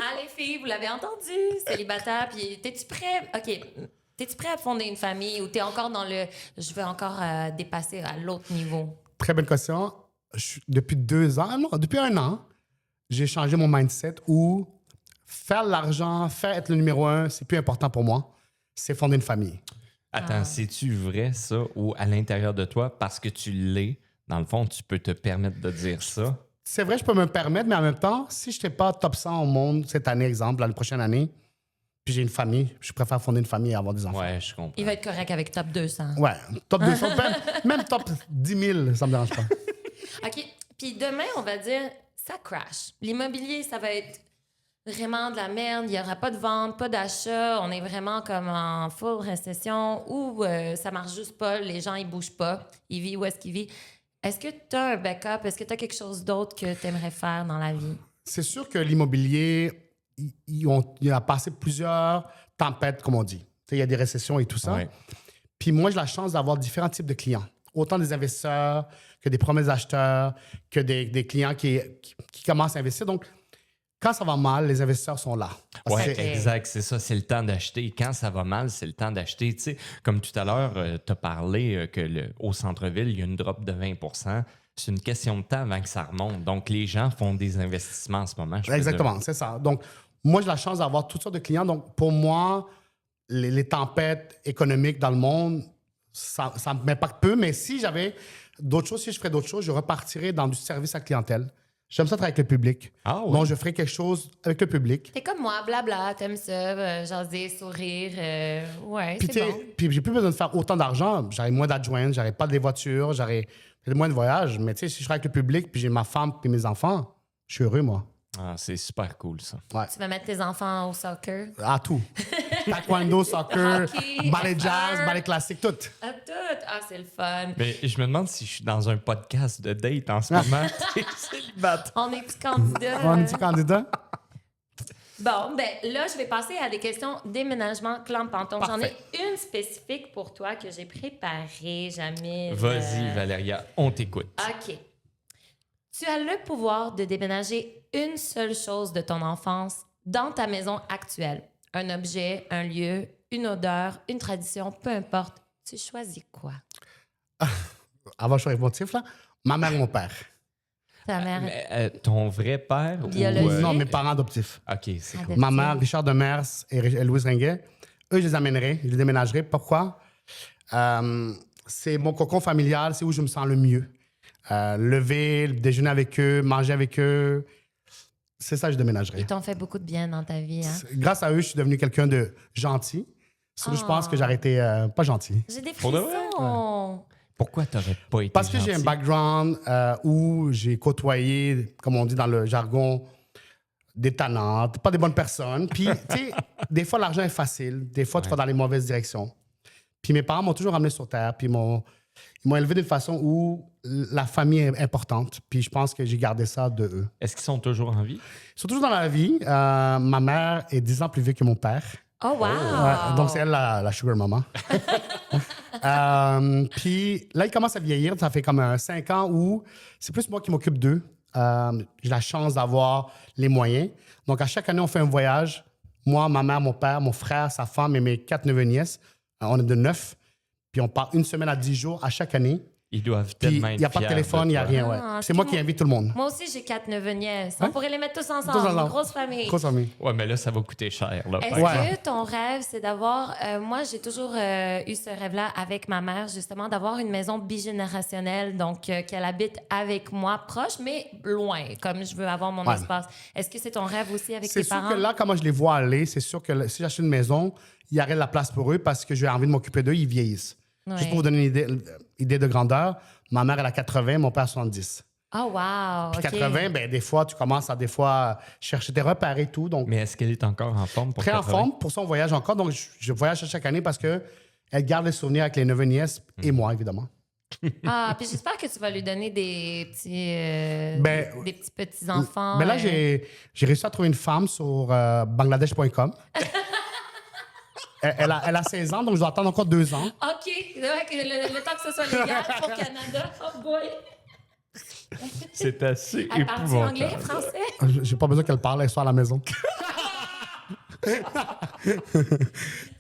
[SPEAKER 1] Ah, les filles, vous l'avez entendu, célibataire. Puis, t'es-tu prêt? OK. T'es-tu prêt à fonder une famille ou t'es encore dans le je veux encore dépasser à l'autre niveau?
[SPEAKER 4] Très bonne question. Depuis 2 ans, non, depuis 1 an, j'ai changé mon mindset où faire de l'argent, être le numéro 1, c'est plus important pour moi. C'est fonder une famille.
[SPEAKER 2] Attends, c'est-tu vrai, ça, ou à l'intérieur de toi, parce que tu l'es, dans le fond, tu peux te permettre de dire ça?
[SPEAKER 4] C'est vrai, je peux me permettre, mais en même temps, si je n'étais pas top 100 au monde cette année, exemple, l'année prochaine année, puis j'ai une famille, je préfère fonder une famille et avoir des enfants.
[SPEAKER 2] Ouais, je comprends.
[SPEAKER 1] Il va être correct avec top 200.
[SPEAKER 4] Ouais, top 200, même top 10 000, ça me dérange pas.
[SPEAKER 1] OK. Puis demain, on va dire, ça crash. L'immobilier, ça va être vraiment de la merde. Il n'y aura pas de vente, pas d'achat. On est vraiment comme en full récession où ça marche juste pas. Les gens, ils bougent pas. Ils vivent où est-ce qu'ils vivent. Est-ce que tu as un backup? Est-ce que tu as quelque chose d'autre que tu aimerais faire dans la vie?
[SPEAKER 4] C'est sûr que l'immobilier, il a passé plusieurs tempêtes, comme on dit. Tu sais, il y a des récessions et tout ça.
[SPEAKER 2] Ouais.
[SPEAKER 4] Puis moi, j'ai la chance d'avoir différents types de clients. Autant des investisseurs que des premiers acheteurs, que des clients qui commencent à investir. Donc, quand ça va mal, les investisseurs sont là.
[SPEAKER 2] Oui,
[SPEAKER 1] C'est-
[SPEAKER 2] exact, c'est ça, c'est le temps d'acheter. Quand ça va mal, c'est le temps d'acheter. Tu sais, comme tout à l'heure, tu as parlé que au centre-ville, il y a une drop de 20 %. C'est une question de temps avant que ça remonte. Donc, les gens font des investissements en ce moment. je peux
[SPEAKER 4] Exactement, c'est ça. Donc, moi, j'ai la chance d'avoir toutes sortes de clients. Donc, pour moi, les tempêtes économiques dans le monde, ça m'impacte peu. Mais si j'avais d'autres choses, si je ferais d'autres choses, je repartirais dans du service à clientèle. J'aime ça travailler avec le public.
[SPEAKER 2] Ah ouais?
[SPEAKER 4] Donc, je ferais quelque chose avec le public.
[SPEAKER 1] T'es comme moi, blabla, t'aimes ça, jaser, sourire. Ouais,
[SPEAKER 4] Puis,
[SPEAKER 1] c'est
[SPEAKER 4] tu sais,
[SPEAKER 1] bon.
[SPEAKER 4] puis j'ai plus besoin de faire autant d'argent. J'aurais moins d'adjoints, j'aurais pas des voitures, j'aurais moins de voyages. Mais tu sais, si je travaille avec le public, puis j'ai ma femme puis mes enfants, je suis heureux, moi.
[SPEAKER 2] Ah, c'est super cool, ça.
[SPEAKER 1] Tu vas mettre tes enfants au soccer?
[SPEAKER 4] À tout. Taekwondo, soccer,
[SPEAKER 1] Hockey,
[SPEAKER 4] ballet jazz,
[SPEAKER 1] guitar.
[SPEAKER 4] ballet classique, tout.
[SPEAKER 1] À tout! Ah, c'est le fun.
[SPEAKER 2] Mais je me demande si je suis dans un podcast de date en ce moment. T'es célibataire.
[SPEAKER 1] On est petits candidats.
[SPEAKER 4] On est petit candidat?
[SPEAKER 1] Bon, ben là, je vais passer à des questions déménagement clan Panton. J'en ai une spécifique pour toi que j'ai préparée, Jamil.
[SPEAKER 2] Vas-y, Valéria, on t'écoute.
[SPEAKER 1] OK. Tu as le pouvoir de déménager une seule chose de ton enfance dans ta maison actuelle. Un objet, un lieu, une odeur, une tradition, peu importe. Tu choisis quoi?
[SPEAKER 4] Avant de choisir mon titre, là, ma mère et mon père.
[SPEAKER 1] Ta mère.
[SPEAKER 2] Mais, ton vrai père
[SPEAKER 1] Biologique.
[SPEAKER 2] ou...
[SPEAKER 4] Non, mes parents adoptifs.
[SPEAKER 2] OK, c'est cool.
[SPEAKER 1] Adoptif.
[SPEAKER 4] Ma mère, Richard Demers et Louise Ringuet, eux, je les amènerai, je les déménagerai. Pourquoi? C'est mon cocon familial, c'est où je me sens le mieux. Lever, déjeuner avec eux, manger avec eux, c'est ça que je déménagerai.
[SPEAKER 1] Ils t'ont fait beaucoup de bien dans ta vie, hein?
[SPEAKER 4] Grâce à eux, je suis devenu quelqu'un de gentil. Sinon, je pense que j'aurais été pas gentil.
[SPEAKER 1] J'ai des
[SPEAKER 2] Pour de
[SPEAKER 1] frissons.
[SPEAKER 2] Pourquoi t'aurais pas été
[SPEAKER 4] Parce que j'ai un
[SPEAKER 2] gentil?
[SPEAKER 4] background où j'ai côtoyé, comme on dit dans le jargon, des tannantes, pas des bonnes personnes. Puis, tu sais, des fois, l'argent est facile. Des fois, tu vas dans les mauvaises directions. Puis mes parents m'ont toujours ramené sur terre. Puis ils m'ont élevé d'une façon où la famille est importante. Puis je pense que j'ai gardé ça de eux.
[SPEAKER 2] Est-ce qu'ils sont toujours en vie?
[SPEAKER 4] Ils sont toujours dans la vie. Ma mère est 10 ans plus vieille que mon père.
[SPEAKER 1] Oh, wow!
[SPEAKER 4] Ouais, donc, c'est elle la sugar mama. Puis là, ils commencent à vieillir. Ça fait comme 5 ans où c'est plus moi qui m'occupe d'eux. J'ai la chance d'avoir les moyens. Donc, à chaque année, on fait un voyage. Moi, ma mère, mon père, mon frère, sa femme et mes 4 neveux-nièces. On est de 9. Puis on part 1 semaine à 10 jours à chaque année.
[SPEAKER 2] Ils doivent
[SPEAKER 4] Puis
[SPEAKER 2] tellement être
[SPEAKER 4] il n'y a pas de
[SPEAKER 2] fiers
[SPEAKER 4] téléphone, il n'y a
[SPEAKER 2] toi.
[SPEAKER 4] rien. Ouais.
[SPEAKER 1] Ah,
[SPEAKER 4] C'est moi
[SPEAKER 1] puis
[SPEAKER 4] qui invite tout le monde.
[SPEAKER 1] Moi aussi, j'ai 4 neveux nièces.
[SPEAKER 4] Hein?
[SPEAKER 1] On pourrait les mettre tous ensemble.
[SPEAKER 4] Tous ensemble.
[SPEAKER 1] Une grosse famille.
[SPEAKER 4] Grosse famille.
[SPEAKER 2] Ouais, mais là, ça va coûter cher. Là,
[SPEAKER 1] Est-ce
[SPEAKER 2] par exemple.
[SPEAKER 1] que ton rêve, c'est d'avoir... moi, j'ai toujours eu ce rêve-là avec ma mère, justement, d'avoir une maison bigénérationnelle, donc qu'elle habite avec moi, proche, mais loin, comme je veux avoir mon
[SPEAKER 4] Ouais.
[SPEAKER 1] espace. Est-ce que c'est ton rêve aussi avec
[SPEAKER 4] C'est
[SPEAKER 1] tes
[SPEAKER 4] sûr
[SPEAKER 1] parents?
[SPEAKER 4] que là, comment je les vois aller, c'est sûr que si j'achète une maison, il y aurait de la place pour eux parce que j'ai envie de m'occuper d'eux, ils vieillissent.
[SPEAKER 1] Ouais.
[SPEAKER 4] Juste pour vous donner une idée de grandeur, ma mère, elle a 80, mon père 70.
[SPEAKER 1] Oh, wow.
[SPEAKER 4] Puis
[SPEAKER 1] OK.
[SPEAKER 4] 80, ben, des fois, tu commences à chercher tes repères et tout. Donc,
[SPEAKER 2] Mais est-ce qu'elle est encore en forme pour
[SPEAKER 4] très en
[SPEAKER 2] 80?
[SPEAKER 4] forme. Pour ça, on voyage encore. Donc, je voyage à chaque année parce que elle garde les souvenirs avec les neveux nièces et moi, évidemment.
[SPEAKER 1] Ah, puis j'espère que tu vas lui donner des petits,
[SPEAKER 4] Ben,
[SPEAKER 1] des petits-enfants.
[SPEAKER 4] Mais là, j'ai réussi à trouver une femme sur bangladesh.com. Elle a 16 ans, donc je dois attendre encore 2 ans.
[SPEAKER 1] OK. C'est vrai que le temps que ce soit légal pour Canada. Oh boy.
[SPEAKER 2] C'est assez
[SPEAKER 1] Elle parle
[SPEAKER 2] épouvantable.
[SPEAKER 1] anglais, français?
[SPEAKER 4] J'ai pas besoin qu'elle parle, elle soit à la maison.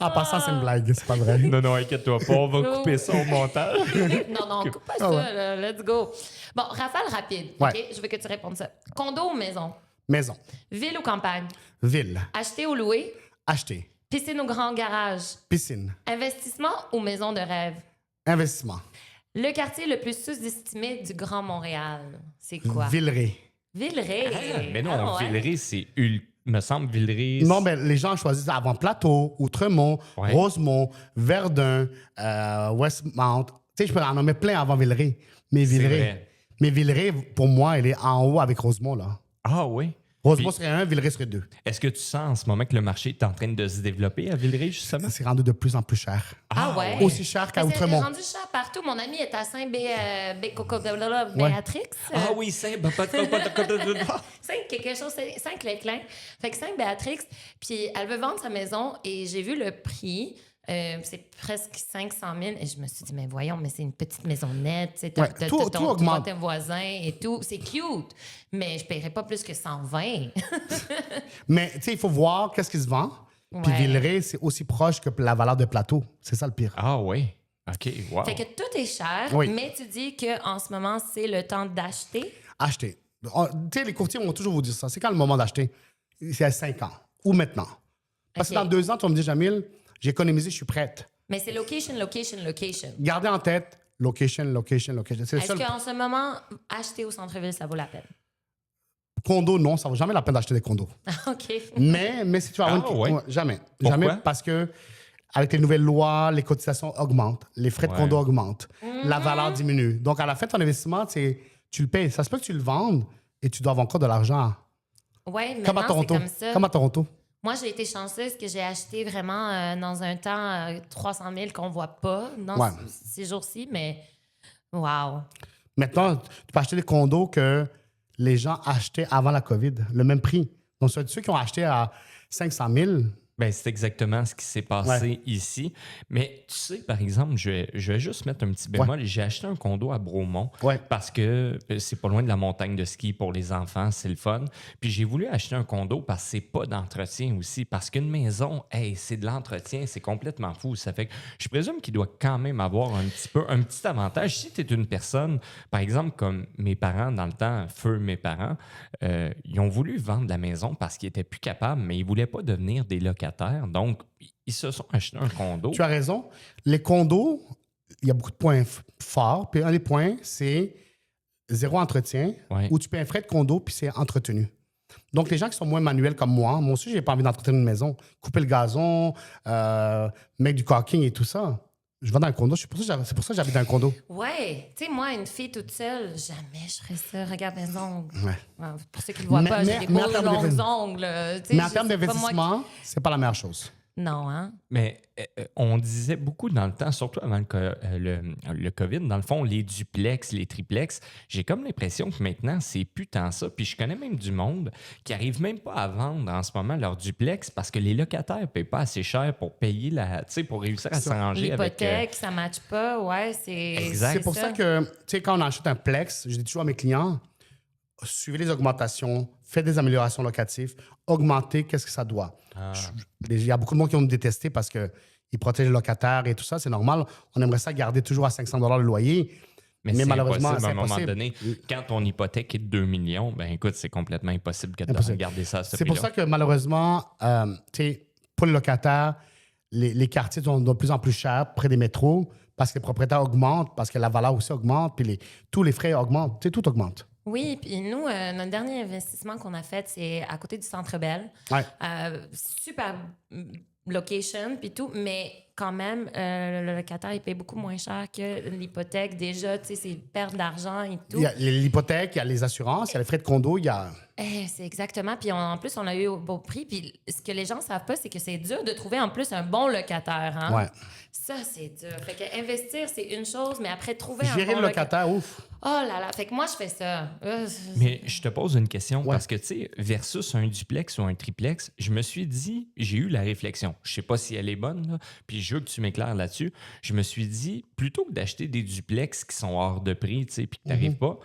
[SPEAKER 4] En passant, c'est une blague, c'est pas vrai.
[SPEAKER 2] Non, inquiète-toi pas, on va couper ça au montage.
[SPEAKER 1] Non, coupe pas
[SPEAKER 4] Ah
[SPEAKER 1] ça,
[SPEAKER 4] ouais.
[SPEAKER 1] là. Let's go. Bon, rafale rapide.
[SPEAKER 4] Ouais.
[SPEAKER 1] OK? Je veux que tu répondes ça. Condo ou maison?
[SPEAKER 4] Maison,
[SPEAKER 1] Ville ou campagne?
[SPEAKER 4] ville,
[SPEAKER 1] Acheter ou louer?
[SPEAKER 4] acheter,
[SPEAKER 1] Piscine ou grand garage?
[SPEAKER 4] piscine,
[SPEAKER 1] Investissement ou maison de rêve?
[SPEAKER 4] investissement,
[SPEAKER 1] Le quartier le plus sous-estimé du Grand Montréal, c'est quoi?
[SPEAKER 4] Villeray.
[SPEAKER 1] Villeray.
[SPEAKER 2] Mais non,
[SPEAKER 1] Ah ouais?
[SPEAKER 2] Villeray, me semble, Villeray.
[SPEAKER 4] Non, mais les gens choisissent avant Plateau, Outremont,
[SPEAKER 2] Ouais.
[SPEAKER 4] Rosemont, Verdun, Westmount. Tu sais, je peux en nommer plein avant Villeray. Mais Villeray,
[SPEAKER 2] vrai.
[SPEAKER 4] mais Villeray, pour moi, elle est en haut avec Rosemont, là.
[SPEAKER 2] Ah oui.
[SPEAKER 4] Rosemont
[SPEAKER 2] Puis-
[SPEAKER 4] serait 1, Villeray serait 2.
[SPEAKER 2] Est-ce que tu sens en ce moment que le marché est en train de se développer à Villeray, justement?
[SPEAKER 4] C'est rendu de plus en plus cher.
[SPEAKER 1] Ah ouais?
[SPEAKER 4] Aussi cher qu'à
[SPEAKER 1] Mais c'est
[SPEAKER 4] Outremont.
[SPEAKER 1] rendu cher partout. Mon ami est à Saint-Béatrix.
[SPEAKER 2] Ah oui, c'est...
[SPEAKER 1] Quelque chose, Saint-Cléclin. Fait que Saint-Béatrix, puis elle veut vendre sa maison et j'ai vu le prix. C'est presque 500 000. Et je me suis dit, mais voyons, mais c'est une petite maisonnette. Tu sais,
[SPEAKER 4] Ouais, tout augmente.
[SPEAKER 1] tes voisins et tout. C'est cute, mais je ne paierais pas plus que 120.
[SPEAKER 4] Mais tu sais, il faut voir qu'est-ce qui se vend. Puis
[SPEAKER 1] Ouais.
[SPEAKER 4] Villeray, c'est aussi proche que la valeur de Plateau. C'est ça le pire.
[SPEAKER 2] Ah oui. OK, wow.
[SPEAKER 1] Fait que tout est cher,
[SPEAKER 4] Oui.
[SPEAKER 1] mais tu dis qu'en ce moment, c'est le temps d'acheter.
[SPEAKER 4] Acheter. Tu sais, les courtiers vont toujours vous dire ça. C'est quand le moment d'acheter? C'est à 5 ans ou maintenant. Parce
[SPEAKER 1] OK.
[SPEAKER 4] que dans 2 ans, tu vas me dire, Jamil, j'ai économisé, je suis prête.
[SPEAKER 1] Mais c'est location.
[SPEAKER 4] Gardez en tête, location. C'est le
[SPEAKER 1] Est-ce
[SPEAKER 4] seul.
[SPEAKER 1] qu'en ce moment, acheter au centre-ville, ça vaut la peine?
[SPEAKER 4] Condo, non, ça vaut jamais la peine d'acheter des condos.
[SPEAKER 1] OK.
[SPEAKER 4] Mais si tu vas avoir
[SPEAKER 2] ouais?
[SPEAKER 4] jamais.
[SPEAKER 2] Pourquoi?
[SPEAKER 4] Jamais parce que avec les nouvelles lois, les cotisations augmentent, les frais de
[SPEAKER 2] Ouais.
[SPEAKER 4] condo augmentent, la valeur diminue. Donc, à la fin, ton investissement, tu le payes. Ça se peut que tu le vendes et tu dois avoir encore de l'argent.
[SPEAKER 1] Oui, mais
[SPEAKER 4] Comme à Toronto.
[SPEAKER 1] c'est comme ça.
[SPEAKER 4] Comme à Toronto.
[SPEAKER 1] Moi, j'ai été chanceuse que j'ai acheté vraiment dans un temps 300 000 qu'on ne voit pas dans
[SPEAKER 4] Ouais.
[SPEAKER 1] ces jours-ci, mais wow.
[SPEAKER 4] Maintenant, tu peux acheter des condos que les gens achetaient avant la COVID, le même prix. Donc, ceux qui ont acheté à 500 000,
[SPEAKER 2] Ben, c'est exactement ce qui s'est passé ici. Mais tu sais, par exemple, je vais juste mettre un petit bémol. J'ai acheté un condo à Bromont
[SPEAKER 4] Ouais.
[SPEAKER 2] parce que c'est pas loin de la montagne de ski pour les enfants, c'est le fun. Puis j'ai voulu acheter un condo parce que c'est pas d'entretien aussi. Parce qu'une maison, hey, c'est de l'entretien, c'est complètement fou. Ça fait que je présume qu'il doit quand même avoir un petit avantage. Si tu es une personne, par exemple, comme mes parents dans le temps, feu mes parents, ils ont voulu vendre la maison parce qu'ils étaient plus capables, mais ils voulaient pas devenir des locataires. Donc, ils se sont achetés un condo.
[SPEAKER 4] tu as raison. Les condos, il y a beaucoup de points forts. Puis un des points, c'est zéro entretien,
[SPEAKER 2] Ouais.
[SPEAKER 4] où tu payes un frais de condo, puis c'est entretenu. Donc, les gens qui sont moins manuels comme moi aussi, j'ai pas envie d'entretenir une maison. Couper le gazon, mettre du caulking et tout ça. Je vais dans un condo. C'est pour ça que j'habite dans un condo.
[SPEAKER 1] Ouais, tu sais, moi, une fille toute seule, jamais je ferais ça. Regarde mes ongles.
[SPEAKER 4] Ouais.
[SPEAKER 1] Ouais, pour ceux qui ne le voient pas, j'ai des
[SPEAKER 4] mais
[SPEAKER 1] beaux
[SPEAKER 4] en termes
[SPEAKER 1] longs
[SPEAKER 4] d'investissement-
[SPEAKER 1] ongles. Tu sais,
[SPEAKER 4] Mais en
[SPEAKER 1] je-
[SPEAKER 4] termes
[SPEAKER 1] c'est pas moi
[SPEAKER 4] d'investissement, c'est pas la meilleure chose.
[SPEAKER 1] qui- Non, hein?
[SPEAKER 2] Mais on disait beaucoup dans le temps, surtout avant le COVID, dans le fond, les duplex, les triplex, j'ai comme l'impression que maintenant, c'est plus tant ça. Puis je connais même du monde qui arrive même pas à vendre en ce moment leur duplex parce que les locataires ne payent pas assez cher pour payer pour réussir à s'arranger avec...
[SPEAKER 1] L'hypothèque, ça ne matche pas. Ouais, c'est.
[SPEAKER 2] Exact.
[SPEAKER 4] C'est pour ça que, tu sais, quand on achète un plex, je dis toujours à mes clients, suivez les augmentations, faites des améliorations locatives, augmentez, qu'est-ce que ça doit. Il y a beaucoup de monde qui vont me détester parce qu'ils protègent les locataires et tout ça, c'est normal. On aimerait ça garder toujours à 500 $ le loyer.
[SPEAKER 2] Mais
[SPEAKER 4] Mais
[SPEAKER 2] c'est
[SPEAKER 4] malheureusement,
[SPEAKER 2] impossible,
[SPEAKER 4] c'est
[SPEAKER 2] à un moment
[SPEAKER 4] impossible.
[SPEAKER 2] donné, quand ton hypothèque est de 2 millions, ben écoute, c'est complètement impossible que de
[SPEAKER 4] Impossible.
[SPEAKER 2] garder ça à ce
[SPEAKER 4] C'est pour
[SPEAKER 2] prix-là.
[SPEAKER 4] ça que malheureusement, tu sais, pour les locataires, les quartiers sont de plus en plus chers près des métros parce que les propriétaires augmentent, parce que la valeur aussi augmente, puis tous les frais augmentent. Tu sais, tout augmente.
[SPEAKER 1] Oui, puis nous, notre dernier investissement qu'on a fait, c'est à côté du Centre Bell.
[SPEAKER 4] Ouais.
[SPEAKER 1] Super location, puis tout, mais quand même, le locataire, il paye beaucoup moins cher que l'hypothèque. Déjà, tu sais, c'est perte d'argent et tout.
[SPEAKER 4] Il y a l'hypothèque, il y a les assurances, il y a les frais de condo, il y a...
[SPEAKER 1] C'est exactement. Puis en plus, on l'a eu au beau prix. Puis ce que les gens savent pas, c'est que c'est dur de trouver en plus un bon locataire. Hein?
[SPEAKER 4] Ouais.
[SPEAKER 1] Ça, c'est dur. Fait que investir, c'est une chose, mais après, trouver un
[SPEAKER 4] Gérer
[SPEAKER 1] bon
[SPEAKER 4] le locataire, ouf.
[SPEAKER 1] Oh là là. Fait que moi, je fais ça.
[SPEAKER 2] Mais je te pose une question
[SPEAKER 4] Ouais.
[SPEAKER 2] parce que, tu sais, versus un duplex ou un triplex, je me suis dit, j'ai eu la réflexion. Je sais pas si elle est bonne, là, puis je veux que tu m'éclaires là-dessus. Je me suis dit, plutôt que d'acheter des duplex qui sont hors de prix, tu sais, puis que tu n'arrives pas,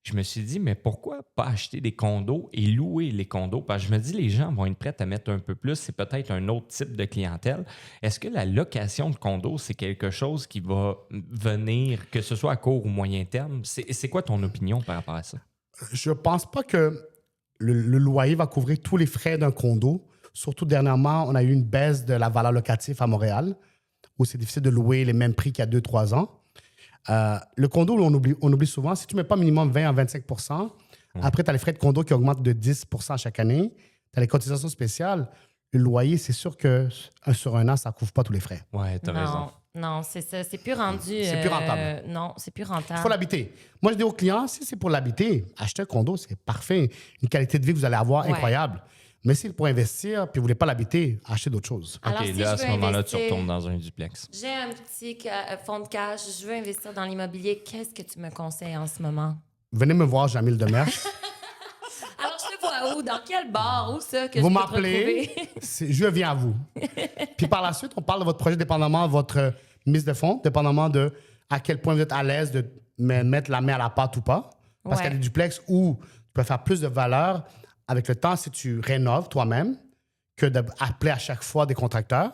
[SPEAKER 2] je me suis dit, mais pourquoi pas acheter des condos et louer les condos? Parce que je me dis, les gens vont être prêts à mettre un peu plus. C'est peut-être un autre type de clientèle. Est-ce que la location de condos, c'est quelque chose qui va venir, que ce soit à court ou moyen terme? C'est quoi ton opinion par rapport à ça?
[SPEAKER 4] Je pense pas que le loyer va couvrir tous les frais d'un condo. Surtout dernièrement, on a eu une baisse de la valeur locative à Montréal, où c'est difficile de louer les mêmes prix qu'il y a 2-3 ans. Le condo, on oublie souvent, si tu ne mets pas minimum 20 à 25 après, tu as les frais de condo qui augmentent de 10 chaque année, tu as les cotisations spéciales. Le loyer, c'est sûr que sur un an, ça ne couvre pas tous les frais.
[SPEAKER 2] Ouais, tu as raison.
[SPEAKER 1] Non, c'est ça. C'est plus rendu.
[SPEAKER 4] C'est plus rentable.
[SPEAKER 1] Non, c'est plus rentable.
[SPEAKER 4] Il faut l'habiter. Moi, je dis aux clients, si c'est pour l'habiter, achetez un condo, c'est parfait. Une qualité de vie que vous allez avoir incroyable. Mais si c'est pour investir puis vous ne voulez pas l'habiter, achetez d'autres choses.
[SPEAKER 1] Alors,
[SPEAKER 2] OK,
[SPEAKER 1] si
[SPEAKER 2] là, à
[SPEAKER 1] je
[SPEAKER 2] ce
[SPEAKER 1] veux
[SPEAKER 2] moment-là, tu
[SPEAKER 1] investir-
[SPEAKER 2] retournes dans un duplex.
[SPEAKER 1] J'ai un petit fonds de cash, je veux investir dans l'immobilier. Qu'est-ce que tu me conseilles en ce moment?
[SPEAKER 4] Venez me voir, Jamil Demers.
[SPEAKER 1] Alors, je te vois où? Dans quel bar? Où ça que
[SPEAKER 4] Vous
[SPEAKER 1] je peux te
[SPEAKER 4] m'appelez,
[SPEAKER 1] retrouver?
[SPEAKER 4] je viens à vous. Puis par la suite, on parle de votre projet dépendamment de votre mise de fonds, dépendamment de à quel point vous êtes à l'aise de mettre la main à la pâte ou pas. Parce qu'il y a des duplex où tu peux faire plus de valeur avec le temps si tu rénoves toi-même que d'appeler à chaque fois des contracteurs.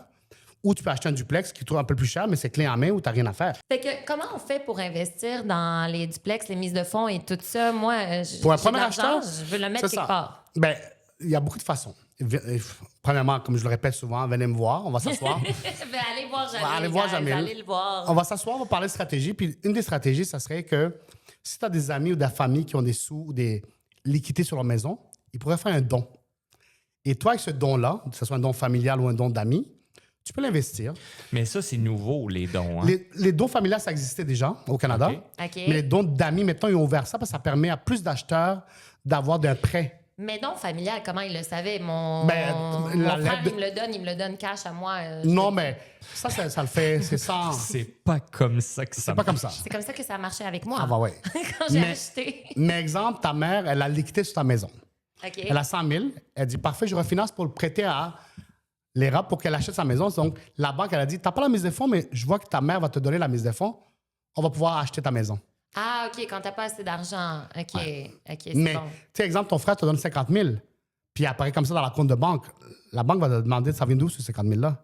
[SPEAKER 4] Ou tu peux acheter un duplex qui est un peu plus cher, mais c'est clé en main où tu n'as rien à faire.
[SPEAKER 1] Fait que comment on fait pour investir dans les duplex, les mises de fonds et tout ça? Moi,
[SPEAKER 4] Pour un
[SPEAKER 1] j'ai
[SPEAKER 4] premier
[SPEAKER 1] de l'argent,
[SPEAKER 4] acheteur,
[SPEAKER 1] je veux le mettre
[SPEAKER 4] c'est
[SPEAKER 1] quelque
[SPEAKER 4] ça.
[SPEAKER 1] part.
[SPEAKER 4] Ben, il y a beaucoup de façons. Premièrement, comme je le répète souvent, venez me voir, on va s'asseoir.
[SPEAKER 1] Ben, allez voir Jamil.
[SPEAKER 4] Allez voir
[SPEAKER 1] guys,
[SPEAKER 4] Jamil.
[SPEAKER 1] Allez le voir.
[SPEAKER 4] On va s'asseoir, on va parler de stratégie. Puis une des stratégies, ça serait que si tu as des amis ou de la famille qui ont des sous ou des liquidités sur leur maison, ils pourraient faire un don. Et toi, avec ce don-là, que ce soit un don familial ou un don d'amis, tu peux l'investir.
[SPEAKER 2] Mais ça, c'est nouveau, les dons. Hein?
[SPEAKER 4] Les dons familiales, ça existait déjà au Canada.
[SPEAKER 2] OK.
[SPEAKER 1] OK.
[SPEAKER 4] Mais les dons d'amis, maintenant, ils ont ouvert ça parce que ça permet à plus d'acheteurs d'avoir d'un prêt.
[SPEAKER 1] Mais donc, familial, comment il le savait? Mon
[SPEAKER 4] La
[SPEAKER 1] frère,
[SPEAKER 4] lettre de-
[SPEAKER 1] il me le donne cash à moi.
[SPEAKER 4] Non, mais ça le fait, c'est sans...
[SPEAKER 2] C'est pas comme ça que ça
[SPEAKER 4] C'est pas comme ça.
[SPEAKER 1] C'est comme ça que ça a marché avec moi.
[SPEAKER 4] Ah bah ouais.
[SPEAKER 1] Quand j'ai
[SPEAKER 4] Mais-
[SPEAKER 1] acheté.
[SPEAKER 4] Mais exemple, ta mère, elle a liquidité sur ta maison.
[SPEAKER 1] OK.
[SPEAKER 4] Elle a 100 000. Elle dit, parfait, je refinance pour le prêter à l'ERA pour qu'elle achète sa maison. Donc, la banque, elle a dit, tu n'as pas la mise de fonds, mais je vois que ta mère va te donner la mise de fonds. On va pouvoir acheter ta maison.
[SPEAKER 1] Ah, OK, quand t'as pas assez d'argent. OK, OK, c'est
[SPEAKER 4] Mais,
[SPEAKER 1] bon.
[SPEAKER 4] tu sais, exemple, ton frère te donne 50 000, puis il apparaît comme ça dans la compte de banque. La banque va te demander, ça vient d'où, ce 50 000-là?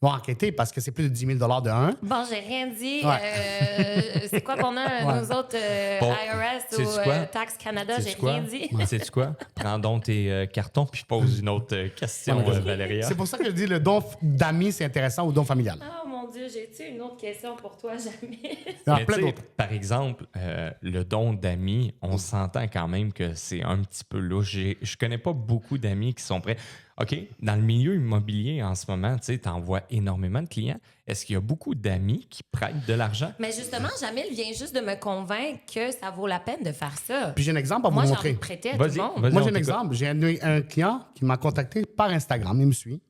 [SPEAKER 4] Ils vont enquêter parce que c'est plus de 10 000 de un.
[SPEAKER 1] Bon, j'ai rien dit.
[SPEAKER 4] Ouais.
[SPEAKER 1] C'est quoi qu'on a,
[SPEAKER 4] Ouais.
[SPEAKER 1] nous autres,
[SPEAKER 2] Bon,
[SPEAKER 1] IRS
[SPEAKER 2] sais-tu
[SPEAKER 1] ou
[SPEAKER 2] quoi?
[SPEAKER 1] Tax Canada? J'ai
[SPEAKER 2] Sais-tu quoi?
[SPEAKER 1] rien dit.
[SPEAKER 2] Sais-tu quoi? Prends donc tes cartons puis pose une autre question,
[SPEAKER 4] Ouais,
[SPEAKER 2] Valéria.
[SPEAKER 4] C'est pour ça que je dis le don d'amis, c'est intéressant ou don familial.
[SPEAKER 1] Oh mon Dieu, j'ai-tu une autre question pour toi, jamais?
[SPEAKER 4] Il y en a
[SPEAKER 2] Mais
[SPEAKER 4] plein
[SPEAKER 2] tu sais,
[SPEAKER 4] d'autres.
[SPEAKER 2] par exemple, le don d'amis, on s'entend quand même que c'est un petit peu louche. Je connais pas beaucoup d'amis qui sont prêts. OK, dans le milieu immobilier en ce moment, tu sais, t'envoies énormément de clients. Est-ce qu'il y a beaucoup d'amis qui prêtent de l'argent?
[SPEAKER 1] Mais justement, Jamil vient juste de me convaincre que ça vaut la peine de faire ça.
[SPEAKER 4] Puis j'ai un exemple à vous
[SPEAKER 1] Moi, j'ai envie
[SPEAKER 4] montrer.
[SPEAKER 1] de prêter à tout le
[SPEAKER 2] Vas-y,
[SPEAKER 1] monde.
[SPEAKER 2] vas-y.
[SPEAKER 4] Moi,
[SPEAKER 2] on
[SPEAKER 4] j'ai un
[SPEAKER 2] t'écoute.
[SPEAKER 4] exemple. J'ai un client qui m'a contacté par Instagram. Il me suit.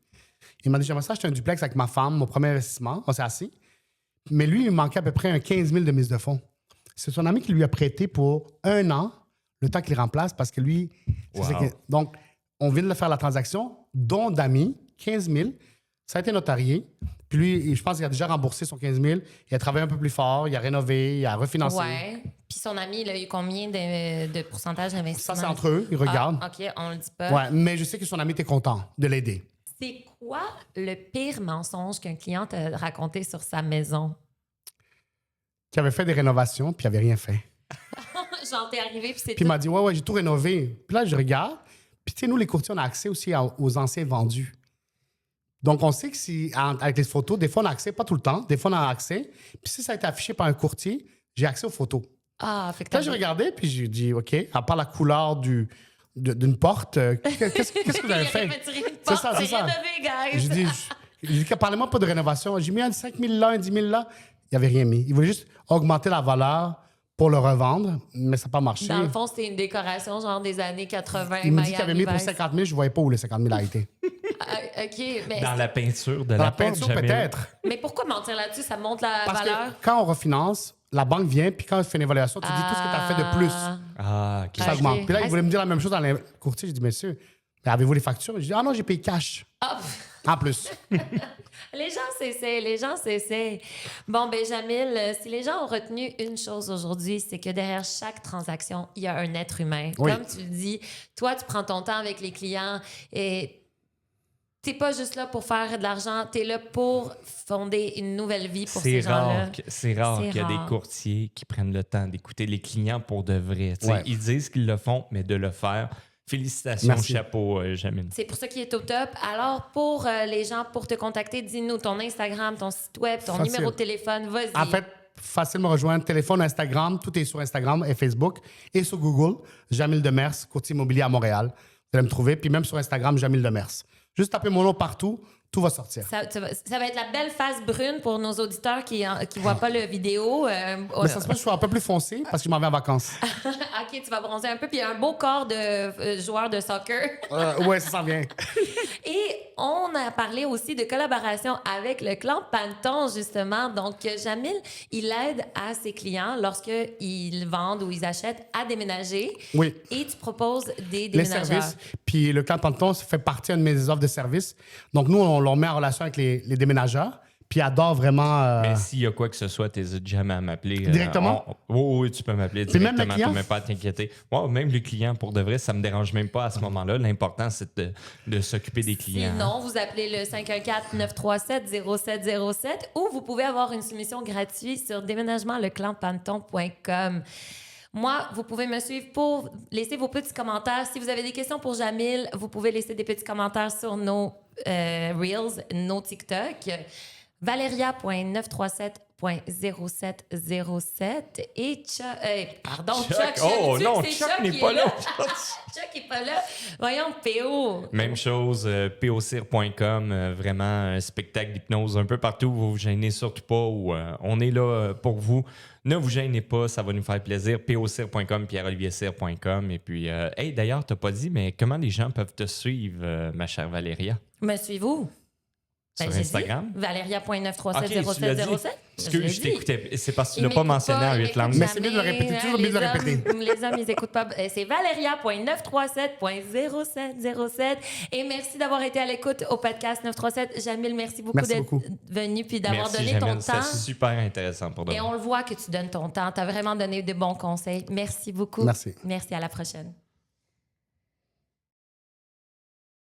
[SPEAKER 4] Il m'a dit, j'aimerais ça acheter un duplex avec ma femme, mon premier investissement. On s'est assis. Mais lui, il manquait à peu près un 15 000 de mise de fonds. C'est son ami qui lui a prêté pour 1 an, le temps qu'il remplace, parce que lui... c'est
[SPEAKER 2] Wow.
[SPEAKER 4] ça donc, on vient de faire la transaction, don d'amis, 15 000. Ça a été notarié. Puis lui, je pense qu'il a déjà remboursé son 15 000. Il a travaillé un peu plus fort, il a rénové, il a refinancé.
[SPEAKER 1] Ouais. Puis son ami, il a eu combien de pourcentage d'investissement?
[SPEAKER 4] Ça, c'est entre eux. Ils regardent.
[SPEAKER 1] Ah, OK, on le dit pas.
[SPEAKER 4] Ouais, mais je sais que son ami était content de l'aider.
[SPEAKER 1] C'est quoi le pire mensonge qu'un client t'a raconté sur sa maison?
[SPEAKER 4] Qui avait fait des rénovations, puis il n'avait rien fait.
[SPEAKER 1] Genre, t'es arrivé, puis c'est
[SPEAKER 4] Puis il m'a dit, ouais, j'ai tout rénové. Puis là, je regarde. Puis, tu sais, nous, les courtiers, on a accès aussi aux anciens vendus. Donc, on sait que si, avec les photos, des fois, on a accès, pas tout le temps, des fois, on a accès. Puis, si ça a été affiché par un courtier, j'ai accès aux photos.
[SPEAKER 1] Ah, fait que
[SPEAKER 4] Là,
[SPEAKER 1] t'as
[SPEAKER 4] j'ai regardé, puis j'ai dit, OK, à part la couleur d'une porte, qu'est-ce que vous avez fait?
[SPEAKER 1] Il aurait fait tirer une
[SPEAKER 4] C'est
[SPEAKER 1] porte,
[SPEAKER 4] ça, c'est ça.
[SPEAKER 1] rénové, guys.
[SPEAKER 4] J'ai dit, J'ai dit, parlez-moi pas de rénovation. J'ai mis un 5 000 là, un 10 000 là. Il n'avait rien mis. Il voulait juste augmenter la valeur pour le revendre, mais ça n'a pas marché.
[SPEAKER 1] Dans le fond, c'était une décoration genre des années 80.
[SPEAKER 4] Il m'a dit qu'il avait mis pour
[SPEAKER 1] Vice.
[SPEAKER 4] 50 000. Je ne voyais pas où les 50 000 a été.
[SPEAKER 1] OK, mais,
[SPEAKER 2] Dans la peinture de
[SPEAKER 4] Dans
[SPEAKER 2] la
[SPEAKER 4] la
[SPEAKER 2] porte,
[SPEAKER 4] peinture,
[SPEAKER 2] Jamil.
[SPEAKER 4] peut-être.
[SPEAKER 1] mais pourquoi mentir là-dessus? Ça montre la
[SPEAKER 4] Parce
[SPEAKER 1] valeur?
[SPEAKER 4] que quand on refinance, la banque vient, puis quand tu fais une évaluation, tu dis tout ce que tu as fait de plus.
[SPEAKER 2] Ah, OK.
[SPEAKER 4] Ça
[SPEAKER 1] Ok.
[SPEAKER 4] augmente. Puis là,
[SPEAKER 1] Ah,
[SPEAKER 4] il voulait me dire la même chose dans les courtiers. J'ai dit, monsieur, avez-vous les factures? J'ai dit, ah non, j'ai payé cash.
[SPEAKER 1] Ah,
[SPEAKER 4] En plus.
[SPEAKER 1] les gens s'essaient. Bon, ben Jamil, si les gens ont retenu une chose aujourd'hui, c'est que derrière chaque transaction, il y a un être humain.
[SPEAKER 4] Oui.
[SPEAKER 1] Comme tu le dis, toi, tu prends ton temps avec les clients et t'es pas juste là pour faire de l'argent, t'es là pour fonder une nouvelle vie pour ces gens-là.
[SPEAKER 2] C'est rare
[SPEAKER 1] C'est
[SPEAKER 2] qu'il y a des
[SPEAKER 1] rare.
[SPEAKER 2] courtiers qui prennent le temps d'écouter les clients pour de vrai. Tu sais,
[SPEAKER 4] Ouais.
[SPEAKER 2] Ils disent qu'ils le font, mais de le faire. Félicitations,
[SPEAKER 4] Merci.
[SPEAKER 2] chapeau, Jamil.
[SPEAKER 1] C'est pour ça qu'il est au top. Alors, pour les gens, pour te contacter, dis-nous ton Instagram, ton site web, ton
[SPEAKER 4] Facile.
[SPEAKER 1] numéro de téléphone, vas-y.
[SPEAKER 4] En fait, facile me rejoindre. Téléphone, Instagram, tout est sur Instagram et Facebook. Et sur Google, Jamil Demers, courtier immobilier à Montréal. Vous allez me trouver. Puis même sur Instagram, Jamil Demers. Juste tapez mon nom partout, tout va sortir.
[SPEAKER 1] Ça va être la belle face brune pour nos auditeurs qui ne voient pas la vidéo.
[SPEAKER 4] Mais ça se peut que je sois un peu plus foncé parce que je m'en vais en vacances.
[SPEAKER 1] OK, tu vas bronzer un peu. Puis il y a un beau corps de joueur de soccer.
[SPEAKER 4] Ouais, ça s'en vient.
[SPEAKER 1] Et on a parlé aussi de collaboration avec le clan Panton, justement. Donc, Jamil, il aide à ses clients lorsqu'ils vendent ou ils achètent à déménager.
[SPEAKER 4] Oui.
[SPEAKER 1] Et tu proposes des
[SPEAKER 4] Les
[SPEAKER 1] déménageurs.
[SPEAKER 4] services. Puis le camp Panton, ça fait partie de mes offres de services. Donc nous, on leur met en relation avec les déménageurs. Puis ils adorent vraiment.
[SPEAKER 2] Mais s'il y a quoi que ce soit, t'hésites jamais à m'appeler.
[SPEAKER 4] Directement?
[SPEAKER 2] Oui, tu peux m'appeler
[SPEAKER 4] Puis même le
[SPEAKER 2] directement.
[SPEAKER 4] client?
[SPEAKER 2] Tu peux même pas t'inquiéter. Ouais, même le client, pour de vrai, ça me dérange même pas à ce moment-là. L'important, c'est de s'occuper des clients.
[SPEAKER 1] Sinon, vous appelez le 514-937-0707 ou vous pouvez avoir une soumission gratuite sur déménagementleclanpanton.com. Moi, vous pouvez me suivre pour laisser vos petits commentaires. Si vous avez des questions pour Jamil, vous pouvez laisser des petits commentaires sur nos Reels, nos TikTok. Valeria.937.0707 et Chuck... Chuck.
[SPEAKER 2] Oh non,
[SPEAKER 1] c'est
[SPEAKER 2] Chuck
[SPEAKER 1] qui
[SPEAKER 2] n'est
[SPEAKER 1] est
[SPEAKER 2] pas là.
[SPEAKER 1] Chuck n'est pas là. Voyons, PO.
[SPEAKER 2] Même chose, pocir.com, vraiment un spectacle d'hypnose un peu partout. Vous vous gênez surtout pas. On est là pour vous. Ne vous gênez pas, ça va nous faire plaisir. pocir.com, pierreoliviercir.com. Et puis, hey, d'ailleurs, t'as pas dit, mais comment les gens peuvent te suivre, ma chère Valéria?
[SPEAKER 1] Me suivez-vous?
[SPEAKER 2] Sur
[SPEAKER 1] j'ai
[SPEAKER 2] Instagram?
[SPEAKER 1] dit, Valeria.9370707.
[SPEAKER 2] Ok, tu l'as dit. Excuse, je t'écoutais. C'est parce que tu l'as
[SPEAKER 1] Ils
[SPEAKER 2] pas
[SPEAKER 1] m'écoutent
[SPEAKER 2] mentionné en
[SPEAKER 1] ils
[SPEAKER 2] 8 langues.
[SPEAKER 1] m'écoutent
[SPEAKER 4] Mais c'est mieux de le
[SPEAKER 1] jamais.
[SPEAKER 4] répéter, toujours mieux de le répéter.
[SPEAKER 1] Les hommes, ils écoutent pas. C'est Valeria.937.0707. Et merci d'avoir été à l'écoute au podcast 937. Jamil, merci beaucoup
[SPEAKER 4] Merci
[SPEAKER 1] d'être
[SPEAKER 4] beaucoup.
[SPEAKER 1] venu puis d'avoir
[SPEAKER 2] Merci,
[SPEAKER 1] donné
[SPEAKER 2] Jamil.
[SPEAKER 1] ton temps.
[SPEAKER 2] C'est super intéressant pour de
[SPEAKER 1] Et
[SPEAKER 2] vrai.
[SPEAKER 1] on le voit que tu donnes ton temps. Tu as vraiment donné de bons conseils. Merci beaucoup.
[SPEAKER 4] Merci.
[SPEAKER 1] Merci, à la prochaine.